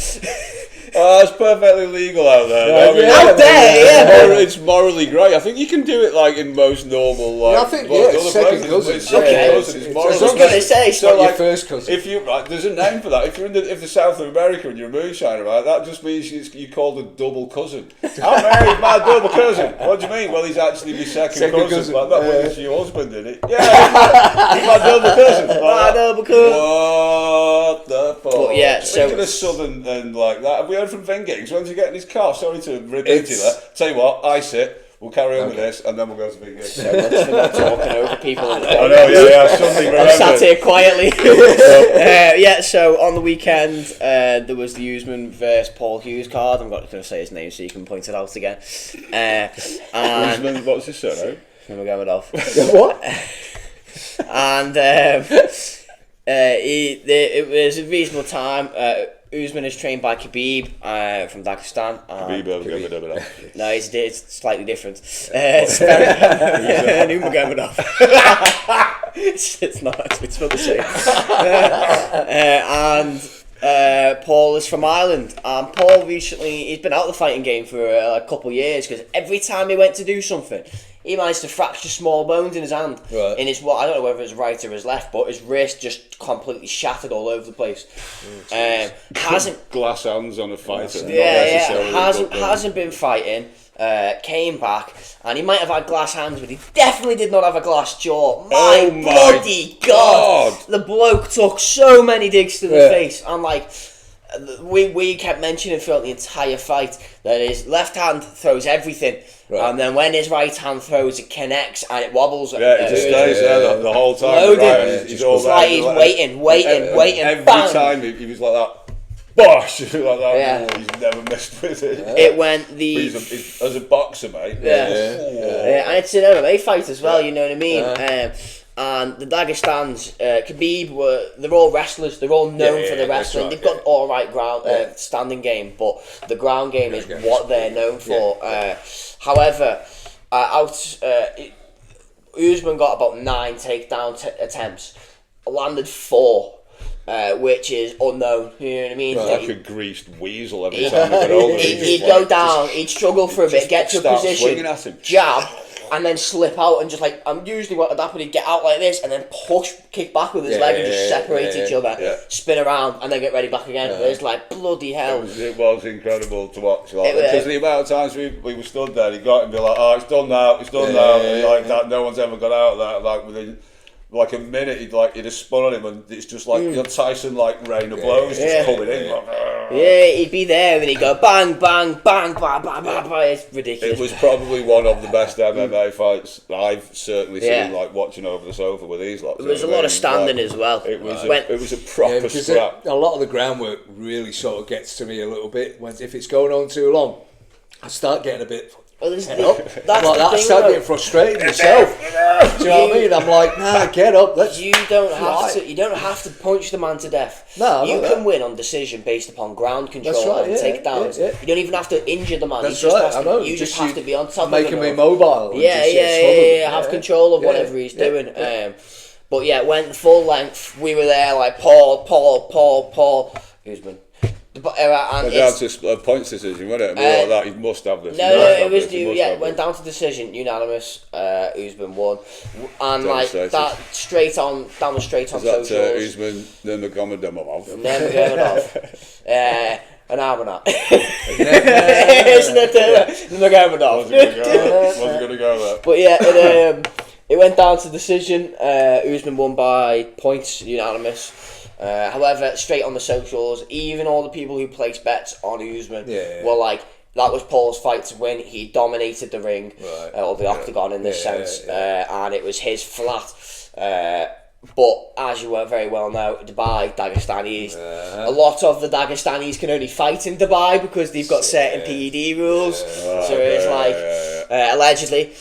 Oh, it's perfectly legal out there. Yeah, I mean, yeah. Out there, yeah. It's morally great. I think you can do it like in most normal. Like, Yeah, I think, well, it's other second places, cousin. It's second Okay. cousin. It's morally I was going to say, It's not your first cousin. If you there's a name for that. If you're in the south of America and you're a moonshiner, right, that just means you called a double cousin. I'm married, my double cousin. What do you mean? Well, he's actually my second cousin. Like, that was your husband, did it? Yeah, he's my double cousin. My double cousin. What the fuck? But yeah, Speaking so- of southern and like that, have we heard from Vin Gigs? When's he getting his car? Sorry to rip into you there. Tell you what, ice it. We'll carry on with this, and then we'll go to Vin Gigs. So much for not talking over people. I know, yeah, I suddenly remember. I'm sat here quietly. So on the weekend, there was the Usman versus Paul Hughes card. I'm not going to say his name so you can point it out again. And What's his surname? we're going off. What? And it was a reasonable time. Usman is trained by Khabib from Dagestan. No, it's slightly different. It's Nurmagomedov. It's not actually, it's not the same. And Paul is from Ireland. And Paul recently, he's been out of the fighting game for a couple of years because every time he went to do something, he managed to fracture small bones in his hand. Right. In his, I don't know whether it's right or his left, but his wrist just completely shattered all over the place. Hasn't glass hands on a fighter. hasn't been fighting. Came back, and he might have had glass hands, but he definitely did not have a glass jaw. My bloody God! The bloke took so many digs to the face, and like we kept mentioning throughout the entire fight that his left hand throws everything. Right. And then when his right hand throws, it connects and it wobbles. Yeah, it just stays there the whole time. Loaded. Right, he's all like he's waiting. Every bang. time he was like that. Bosh! Like that. Yeah. Oh, he's never missed with it. It went He's as a boxer, mate. And it's an MMA fight as well. You know what I mean? And the Dagestans, Khabib, they're all wrestlers. They're all known for the wrestling. Right, They've got all right ground standing game, but the ground game is what they're known for. However, Usman got about 9 takedown attempts, landed 4. Which is unknown, you know what I mean? Like a greased weasel every time he got older. He'd go down, he'd struggle for a bit, get to a position, jab, and then slip out and just like, usually what would happen, he'd get out like this and then kick back with his leg and just separate each other, spin around and then get ready back again. It's like, bloody hell. It was incredible to watch. Because the amount of times we were stood there, he got and be like, oh, it's done now. And like that, no one's ever got out of that. Like within like a minute, he'd have spun on him, and it's just like Tyson rain of blows just coming in. He'd be there and he'd go bang, bang, bang, bang, bang, bang, bang. It's ridiculous. It was probably one of the best MMA fights I've certainly seen. Watching over the sofa with these lots. There was a lot of standing as well. It was a proper scrap. A lot of the groundwork really sort of gets to me a little bit. If it's going on too long, I start getting a bit. That's I start getting frustrated myself. Do you know what I mean? I'm like, nah, get up. You don't have to punch the man to death. No, you can win on decision based upon ground control and takedowns. You don't even have to injure the man. That's right. You just have to be on top of him. Make him immobile. Have control of whatever he's doing. But yeah, went full length. We were there like Paul. Usman. And down to points decision, wasn't it? And like that, he must have this. It was went down to decision, unanimous. Usman won, and like that down the straight on socials. Usman Nurmagomedov. An Armanat. Isn't it? Nurmagomedov. Wasn't gonna go there. But yeah, it went down to decision. Usman won by points, unanimous. However, straight on the socials, even all the people who placed bets on Usman were like, that was Paul's fight to win. He dominated the ring, or the octagon in this sense, and it was his flat. But as you very well know, Dubai, Dagestanis, a lot of the Dagestanis can only fight in Dubai because they've got certain PED rules. So it's like, allegedly.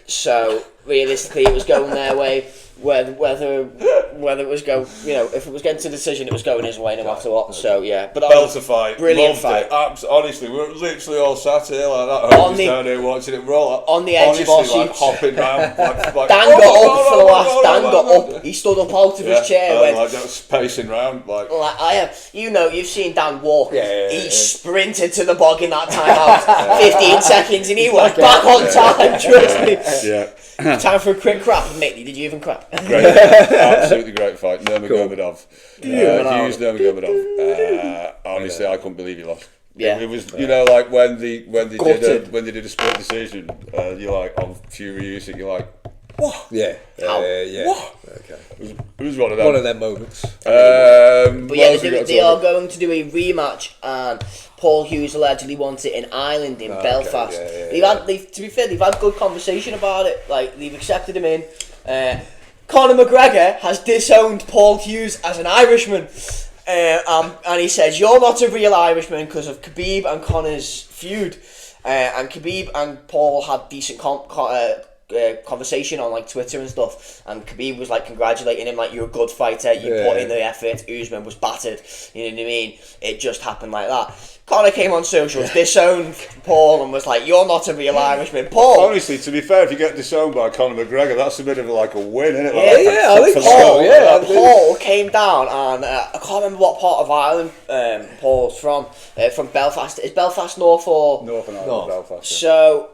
So realistically, it was going their way. whether it was if it was getting to the decision, it was going his way no matter what. So yeah, but Belter fight, brilliant loved fight. it. Honestly, we were literally all sat here like that. On the- down here watching it roll. on the edge of our honestly, like seats. hopping round. Like, Dan got up for the last. Dan got up. He stood up out of his chair. Went, like just pacing round. Like I have, you've seen Dan walk. Yeah. He sprinted to the bog in that time out. 15 seconds, and he was back on time. Trust me. yeah. Time for a quick crap. Nick, did you even crap? Great, absolutely great fight. Nurmagomedov. Hughes Nurmagomedov. Honestly, I couldn't believe he lost. Yeah. It was, like when they did a split decision, you're like on Furious, and you're like, what? Yeah. Yeah. What? Okay. It was one of them. One of them moments. But yeah, they are going to do a rematch, and Paul Hughes allegedly wants it in Ireland, in Belfast. To be fair, they've had good conversation about it. Like, they've accepted him in. Conor McGregor has disowned Paul Hughes as an Irishman. And he says, you're not a real Irishman because of Khabib and Conor's feud. And Khabib and Paul had decent conversation on like Twitter and stuff, and Khabib was like congratulating him, like, you're a good fighter, you put in the effort. Usman was battered, you know what I mean? It just happened like that. Conor came on socials, disowned Paul, and was like, you're not a real Irishman. Paul, honestly, to be fair, if you get disowned by Conor McGregor, that's a bit of a win, isn't it? I think so. Paul came down, and I can't remember what part of Ireland Paul's from Belfast. Is Belfast North or Northern Ireland, Belfast. Yeah. So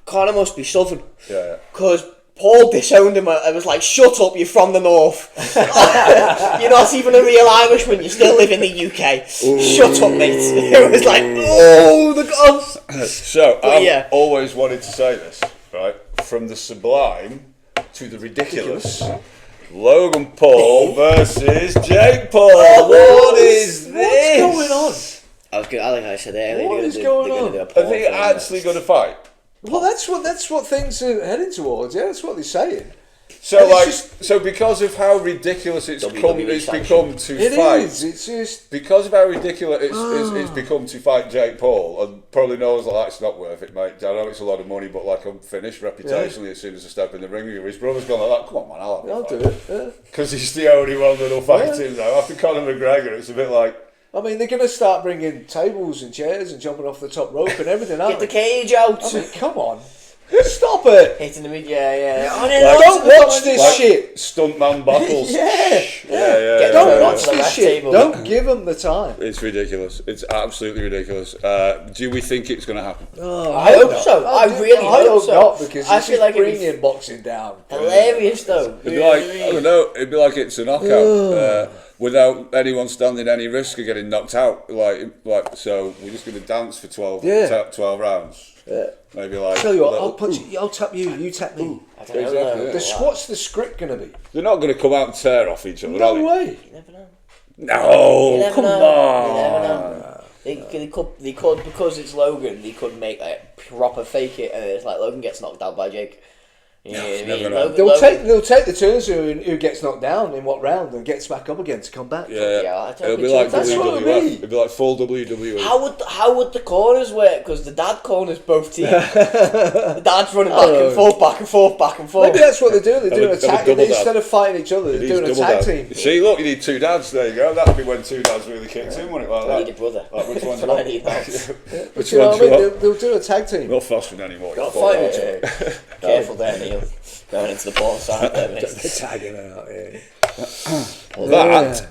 Conor must be Southern. Yeah. Because Paul disowned him. I was like, shut up, you're from the north. You're not even a real Irishman, you still live in the UK. Shut up, mate. It was like, oh, the gods. So, I've always wanted to say this, right? From the sublime to the ridiculous. Logan Paul versus Jake Paul. What is this? What's going on? Like I said earlier, What is going on? Are they actually going to fight? Well, that's what things are heading towards. Yeah, that's what they're saying. So, so because of how ridiculous it's become to fight. It's just because of how ridiculous it's become to fight Jake Paul, and probably knows like it's not worth it, mate. I know it's a lot of money, but like I'm finished reputationally as soon as I step in the ring with you. His brother's gone like that. Come on, man, I'll do it. Because he's the only one that'll fight him now. After Conor McGregor, it's a bit like. I mean, they're going to start bringing tables and chairs and jumping off the top rope and everything. Get the cage out. I mean, come on. Stop it. Hitting the yeah. Don't watch this shit. Stuntman battles. Yeah. Don't watch this shit. Don't give them the time. It's ridiculous. It's absolutely ridiculous. Do we think it's going to happen? I hope so. I really hope so. Not, because I feel like bringing boxing down. Hilarious though. It'd be like, I don't know. It'd be like it's a knockout. Without anyone standing any risk of getting knocked out, so we're just going to dance for 12 rounds. Yeah. Maybe like. Tell you what, I'll tap you, you tap me. Exactly. What's the script going to be? They're not going to come out and tear off each other. No way. You never know. No, come on. You never know. They could because it's Logan. They could make proper fake it, and it's like Logan gets knocked out by Jake. They'll take the turns who gets knocked down in what round and gets back up again to come back. It'll be like WWF. It'll be like full WWE. How would the corners work? Because the dad corners both teams. The dad's running back and forth. Maybe that's what they're doing. They're doing a tag instead of fighting each other. They're doing a tag team. See, look, you need two dads. There you go. That'd be when two dads really kicks in, wouldn't it? Like that. I need a brother. Like, which one's I need But you know what I mean? They'll do a tag team. Not fostering anymore. Not fighting each other. Careful there, Neil. Going into the ball side there, mate. They're tagging out, That,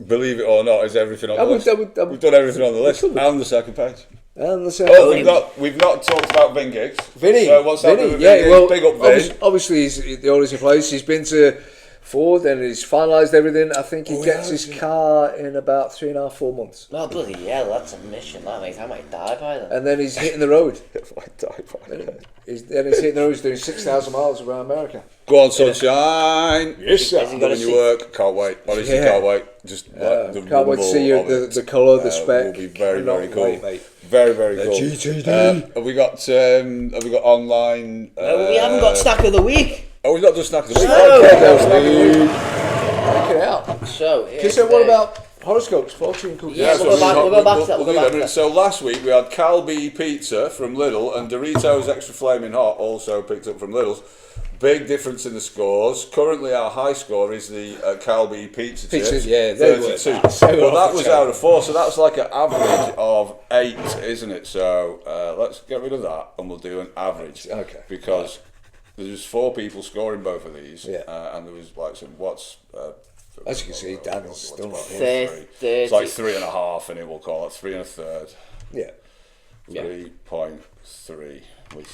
believe it or not, is everything on the list. We've done everything on the list and the second page. We've not talked about Vin Giggs. Vinny. So what's happening with Vin Giggs? Big up Vin. Obviously, he's the oldest in place. He's been to Ford and he's finalised everything. I think he gets his car in about 3.5-4 months. Oh, bloody hell, that's a mission, that, mate. I might die by then. And then he's hitting the road. I die by then. He's hitting the road. He's doing 6,000 miles around America. Go on, sunshine. Yes, sir. Doing your work. Can't wait. Honestly, can't wait. Just can't wait to see you, the colour, the spec. Will be very, very cool. Mate. Very, very cool. GTD. Have we got online? No, we haven't got snack of the week. Oh, we've not done snack of the week. Check it out. So what about horoscopes, fortune cookies? Yeah, we'll go back to that. So last week we had Calbee Pizza from Lidl and Doritos Extra Flaming Hot, also picked up from Lidl's. Big difference in the scores. Currently, our high score is the Calbee pizza chips. Pizzas, yeah, they were 32. Well, that was out of 4, so that's like an average of 8, isn't it? So let's get rid of that, and we'll do an average. Okay. Because there's 4 people scoring both of these, Yeah. and there was like some what's. As you can see, Dan's still not here. 30. It's like 3.5, and it will call it 3 1/3. Yeah. 3.3, which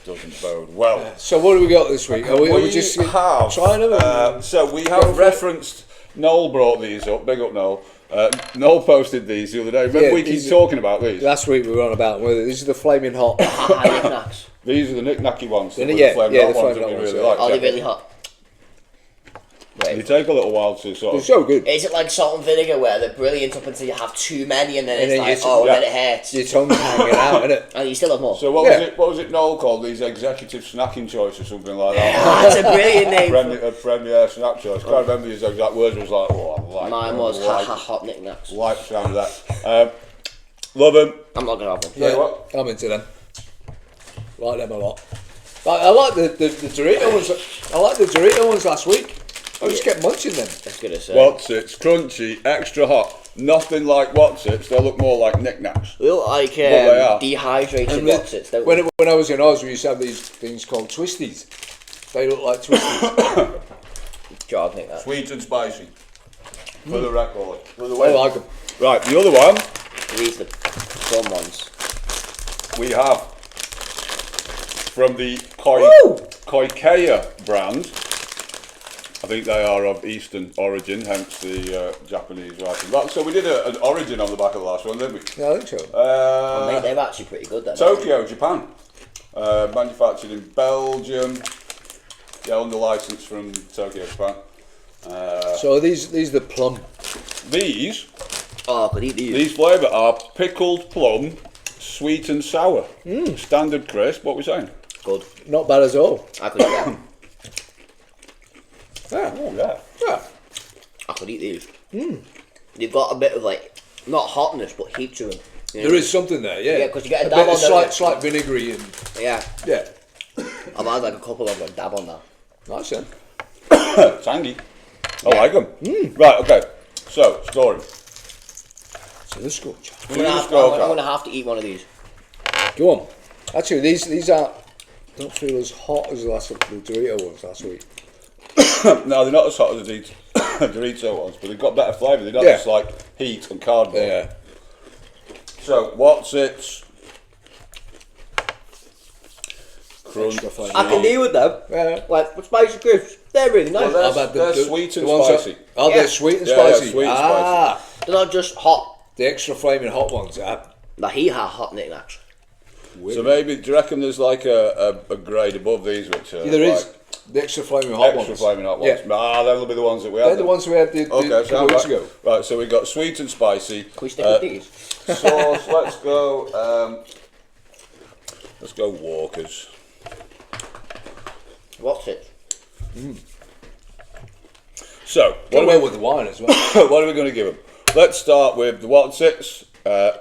doesn't bode well. So what do we got this week? Are we just have trying them? so we have referenced. Noel brought these up. Big up, Noel. Noel posted these the other day. Remember we keep talking about these. Last week we were on about whether these are the flaming hot. These are the knick-knacky ones. Yeah, The flaming hot the ones flaming that we hot ones, really yeah. like. Are they really hot? They take a little while to sort They're of. so good. Is it like salt and vinegar where they're brilliant up until you have too many and then And it's then like, you- oh, yeah. and then it hurts. Your tongue's hanging out, isn't it? And you still have more. So what Yeah. was it? What was it? Noel called these executive snacking choice or something like that. That's a brilliant name. A premier snack choice. Can't remember his exact words. It was like, oh, I like. Mine was like, hot knickknacks. like the sound of that. Love them. I'm not gonna have them. Tell you what. I'm into them. Like them a lot. I like the Dorito ones. I like the Dorito ones last week. I just kept munching them. That's gonna say. What's it's crunchy, extra hot. Nothing like what's it's. They look more like knickknacks. They look like they are. dehydrated And boxes, don't they? when I was in Oz, we used to have these things called twisties. They look like twisties. Jog knickknacks. Sweet and spicy. For the record. For the I win. like them. Right, the other one These are the fun ones. we have from the Koikea brand. I think they are of Eastern origin, hence the Japanese writing. So we did an origin on the back of the last one, didn't we? Yeah, I think so. Mate, they're actually pretty good then. Tokyo, Japan. Manufactured in Belgium. Yeah, under license from Tokyo, Japan. So are these the plum. These Oh, I could eat these. These flavour are pickled plum, sweet and sour. Standard crisp, what are we saying? Good. Not bad at all. I could eat that. Yeah. Oh, yeah. Yeah. I could eat these. They've got a bit of like, not hotness, but heat to them. You know? There is something there, yeah. Yeah, 'cause you get a bit dab of on, don't you? slight vinegary and Yeah. yeah. I've had like a couple of them, dab on that. Nice then. Tangy. I like them. Right, okay. So, scoring. So the score. I'm gonna have to eat one of these. Go on. Actually, these don't feel as hot as the Dorito ones last week. No, they're not as hot as the Dorito ones, but they've got better flavour. They're not Yeah. just like heat and cardboard. Yeah. So, what's its crunch? Extra flavour. I can deal with them. Yeah. Like, with spicy crisps, they're really nice. Well, How about they're sweet and ones that- spicy. Oh, Yeah. they're sweet and Yeah, yeah, spicy. sweet and They're not just hot. The extra flaming hot ones. Like, he had hot knickknacks. So maybe, do you reckon there's like a grade above these which are Yeah, there like is. The extra flaming hot extra ones. flaming hot ones? Yeah. Ah, they'll be the ones that we had. They're the ones we had the Okay, so couple weeks ago. Right, so we got sweet and spicy. Can we stick with these? Sauce, let's go. Let's go Walkers. What's it? So, Got what away are, we, with the wine as well. what are we going to give them? Let's start with the Watsits, a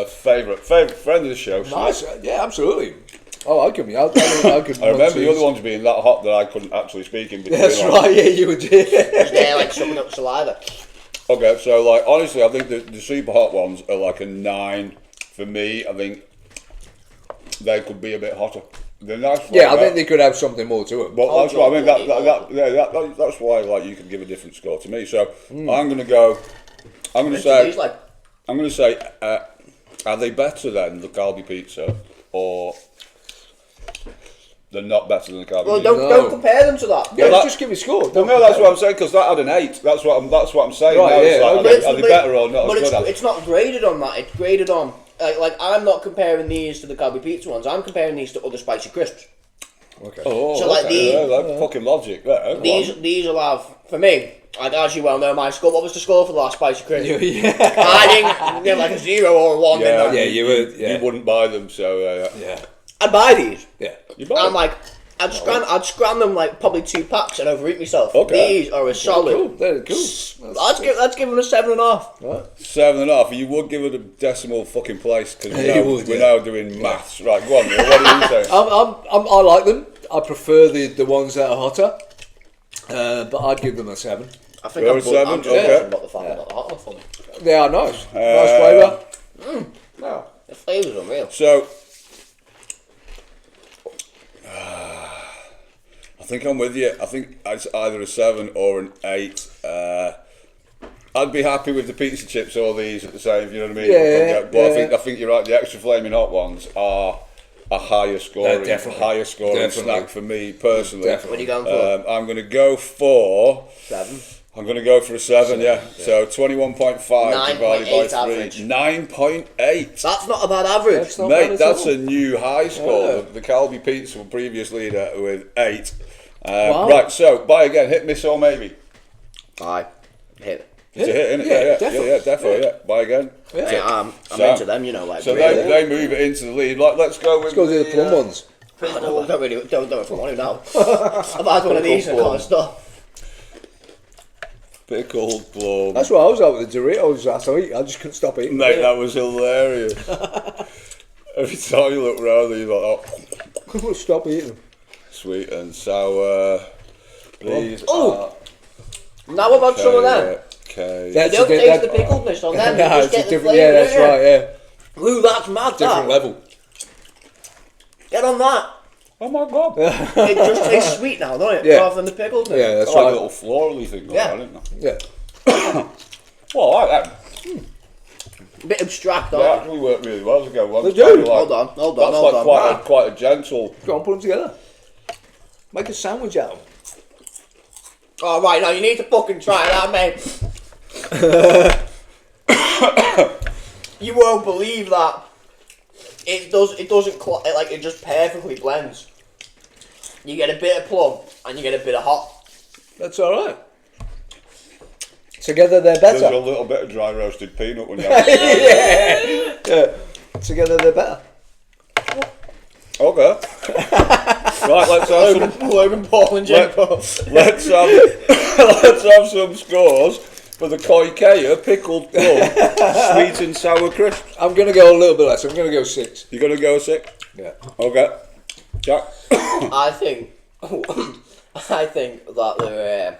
favourite friend of the show. Nice. Yeah, absolutely. I like them. I could. I remember the other ones being that hot that I couldn't actually speak in between. That's right. Yeah, you would. They're like sucking up saliva. Okay, so like honestly, I think the super hot ones are like a 9 for me. I think they could be a bit hotter. They're nice. Yeah, I flavour. think they could have something more to them. Well, that's what I mean. That's why like you can give a different score to me. So I'm going to go. I'm going to say. These, like, I'm going to say. Are they better than the Calbee pizza, or they're not better than the Calbee well, pizza? don't compare them to that. Yeah, that- just give me a score. Well, no, that's what I'm saying because that had an 8. That's what I'm saying. Right, Now it's yeah, like, okay. are they better or not But as good as? it's not graded on that. It's graded on like I'm not comparing these to the Calbee pizza ones. I'm comparing these to other spicy crisps. Okay. Oh, So, like, okay, the- yeah, that's fucking logic. There, go on. These will have for me. Like, as you well know, my score. What was the score for the last spicy crisp? Yeah. I didn't give like a 0 or a 1. Yeah, Yeah, you would. Yeah. You wouldn't buy them, so Yeah. I'd buy these. Yeah. you buy I'm them. like, I'd scram them like probably 2 packs and overeat myself. Okay. These are a solid. Cool. They're cool. Let's give them a 7.5. Right. 7.5. You would give it a decimal fucking place because Yeah, you would, we're yeah. now doing maths. Right, go on. Neil, what are you saying? I like them. I prefer the ones that are hotter, but I'd give them a 7. I think You're I'm a 7, I'm just okay. about the fact they're not hot enough for me. They are nice, nice flavour. No, the flavour's unreal. So, I think I'm with you. I think it's either a 7 or an 8. I'd be happy with the pizza chips or these at the same. You know what I mean? Yeah, But I think you're right. The extra flaming hot ones are a higher scoring, definitely. snack for me personally. Definitely. What are you going for? I'm going to go for 7. I'm going to go for a 7. Yeah. So 21.5 divided by 9.8 3. average. 9.8. That's not a bad average. That's not bad Mate, at that's all. a new high score. Yeah. The Calby Pizza were previous leader with 8. Wow. Right, so buy again, hit, miss or maybe. Aye. Hit. It's a hit, isn't it? Yeah, definitely. definitely. Yeah. Buy again. Yeah. Yeah, I'm So- into them, you know, like So really. they move it into the lead. Like, let's go with. Let's go do the plum ones. I don't really don't know if I want to now. I've had one of these and I can't stop. Pickled plum. That's what I was out with the Doritos last week. I just couldn't stop eating. Mate, that was hilarious. Every time you look round, you're like, oh, Couldn't stop eating them. sweet and sour. These Oh! Now about some of them. Okay. You That's don't a di- taste that- the pickledness on them, you No, just it's a get the different. flavour. Yeah, that's don't you? right. Yeah, Ooh, that's mad, different that. level. Get on that. Oh my god. It just tastes sweet now, don't it? Yeah. Rather than the pickledness. Yeah, that's It's like a right. little florally thing. Yeah. I didn't know. Yeah. Well, I like that. Bit abstract, They aren't actually work really well together. One's They do. kinda like- Hold on, hold on, That's hold like on. quite a gentle. Go on, put them together. Make a sandwich out of them. Oh, right, now you need to fucking try that, mate. You won't believe that. It doesn't, like, it just perfectly blends. You get a bit of plum, and you get a bit of hot. That's all right. Together they're There's a better. little bit of dry roasted peanut when you have it. Yeah. Together they're better. Okay. Right, let's have some. Logan Paul and Jim Paul. Let's have some scores for the Koikea pickled plum sweet and sour crisp. I'm gonna go a little bit less. I'm gonna go 6. You're gonna go 6? Yeah. Okay. Jack. I think that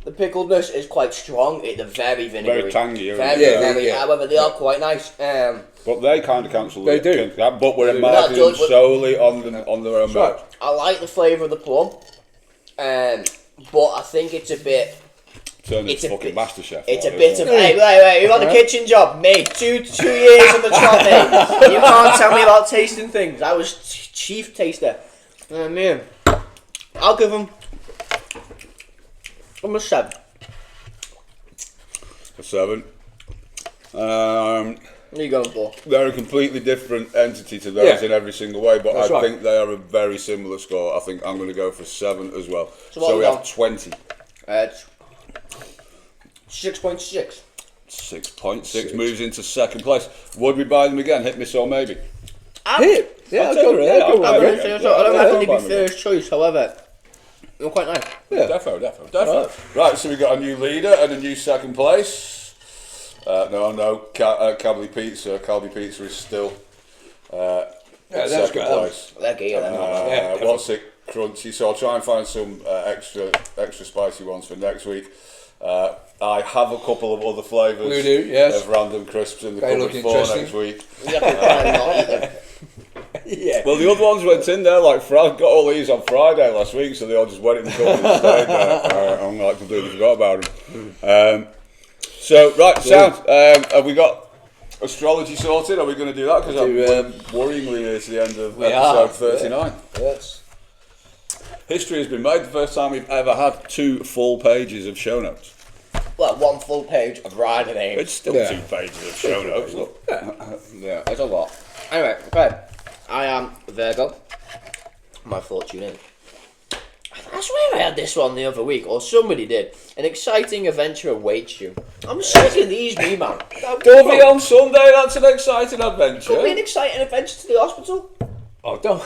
the pickledness is quite strong. They're very vinegary. Very tangy, Very, aren't they? very. Yeah. However, they are quite nice. But they kind of cancel. They do. That, but we're do. marketing No, George, solely on their own Right. merit. I like the flavour of the plum, but I think it's a bit. Turn It's into a fucking bit- MasterChef. It's a like, bit isn't of. it? Hey, wait, you've had a kitchen job, mate. Two years on the top, mate. You can't tell me about tasting things. I was chief taster. Man, I'll give them. I'm a 7. A 7. What are you going for? They're a completely different entity to those Yeah. in every single way, but That's I right. think they are a very similar score. I think I'm going to go for 7 as well. So what So we we have got? 20. It's 6.6. 6.6 moves into second place. Would we buy them again? Hit, miss or maybe? Hit. Yeah, I'll I'll take go it, with yeah, it. I'll I'll go go I with don't it. think so. I don't Yeah, reckon they'd yeah, be yeah. first choice, however, they're quite nice. Yeah. Defo. Right, so we got a new leader and a new second place. Calby Pizza is still that's second good. place. They're gay, they're not. Yeah, What's it? Crunchy. So I'll try and find some extra spicy ones for next week. I have a couple of other flavours. We do, yes. Of random crisps in the They cupboard look for interesting. next week. You have to try and not eat them. Yeah. Well, the other ones went in there. Like, I got all these on Friday last week, so they all just went in the cupboard and stayed there. I'm like completely forgot about them. So right, sound. Have we got astrology sorted? Are we going to do that? Because I'm worryingly near to the end of episode 39. Yes. History has been made. The first time we've ever had 2 full pages of show notes. Well, 1 full page of rider names. It's still Yeah. 2 pages of show notes. Look. Yeah, it's a lot. Anyway, okay. I am Virgo. My fortune in. I swear I had this one the other week, or somebody did. An exciting adventure awaits you. I'm sick of these, me man. Dovey on Sunday, that's an exciting adventure. Could be an exciting adventure to the hospital. Oh, don't.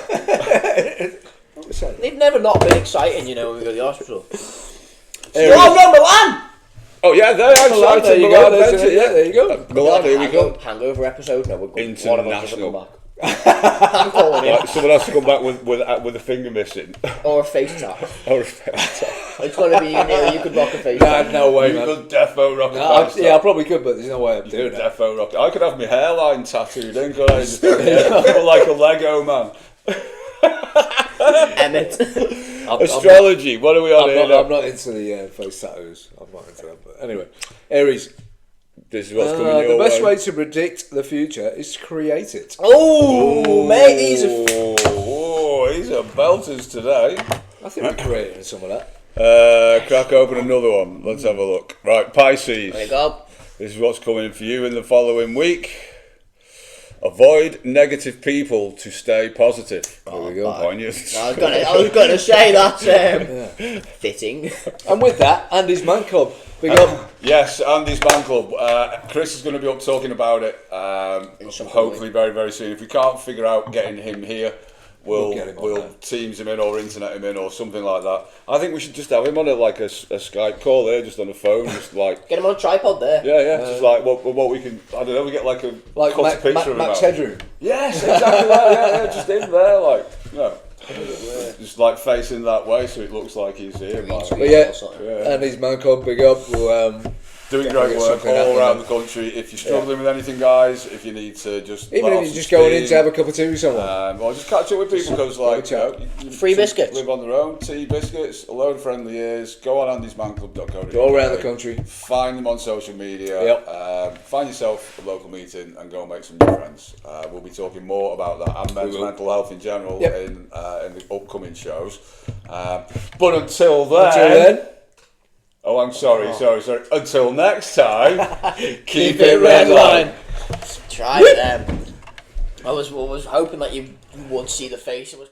They've never not been exciting, you know, when we go to the hospital. There Oh no, Milan! Oh yeah, they're exciting. There you Milan go. adventure, Yeah, there you go. Milan, here we go. Hangover episode. No, we're good. One of us doesn't come International. back. I'm calling him. Like, someone has to come back with a finger missing. Or a face tap. Or a face tap. It's got to be you, Neil. You could rock a face Nah, tap. no way, You man. could defo rock a No, face tap. yeah, I probably could, but there's no way I'm doing that. Defo rock. I could have my hairline tattooed in, could I? Just feel like a Lego man. Emmett. Astrology. What are we on here? I'm not into the face tattoos. I'm not into that. But anyway, Aries. This is what's coming your The best way way to predict the future is to create it. Oh, mate, he's a... These are belters today. I think we're creating some of that. Crack open another one. Let's have a look. Right, Pisces. There you go. This is what's coming for you in the following week. Avoid negative people to stay positive. There we go. Poignant. I was gonna say that. Fitting. And with that, Andy's Man Club. Big up. Yes, Andy's Man Club. Chris is going to be up talking about it. Hopefully very, very soon. If we can't figure out getting him here, we'll Teams him in or internet him in or something like that. I think we should just have him on a Skype call there, just on the phone, just like Get him on a tripod there. yeah, just like what we can. I don't know. We get like a picture of him Max out. Headroom. Yes, exactly that. Yeah, just in there, like just like facing that way, so it looks like he's here. Like. But yeah, Andy's Man Club. Big up. We'll, Doing great work all around the country. If you're struggling with anything, guys, if you need to just even if you're just going in to have a cup of tea with someone, or just catch up with people because Free biscuits, live on their own, tea, biscuits, a load of friendly ears. Go on andysmanclub.co.uk. all around the country. Find them on social media. Yep. Find yourself a local meeting and go and make some new friends. We'll be talking more about that and mental health in general in the upcoming shows. But until then. Oh, I'm sorry. Until next time, keep it redline. Try it. I was hoping that you would see the face. It was.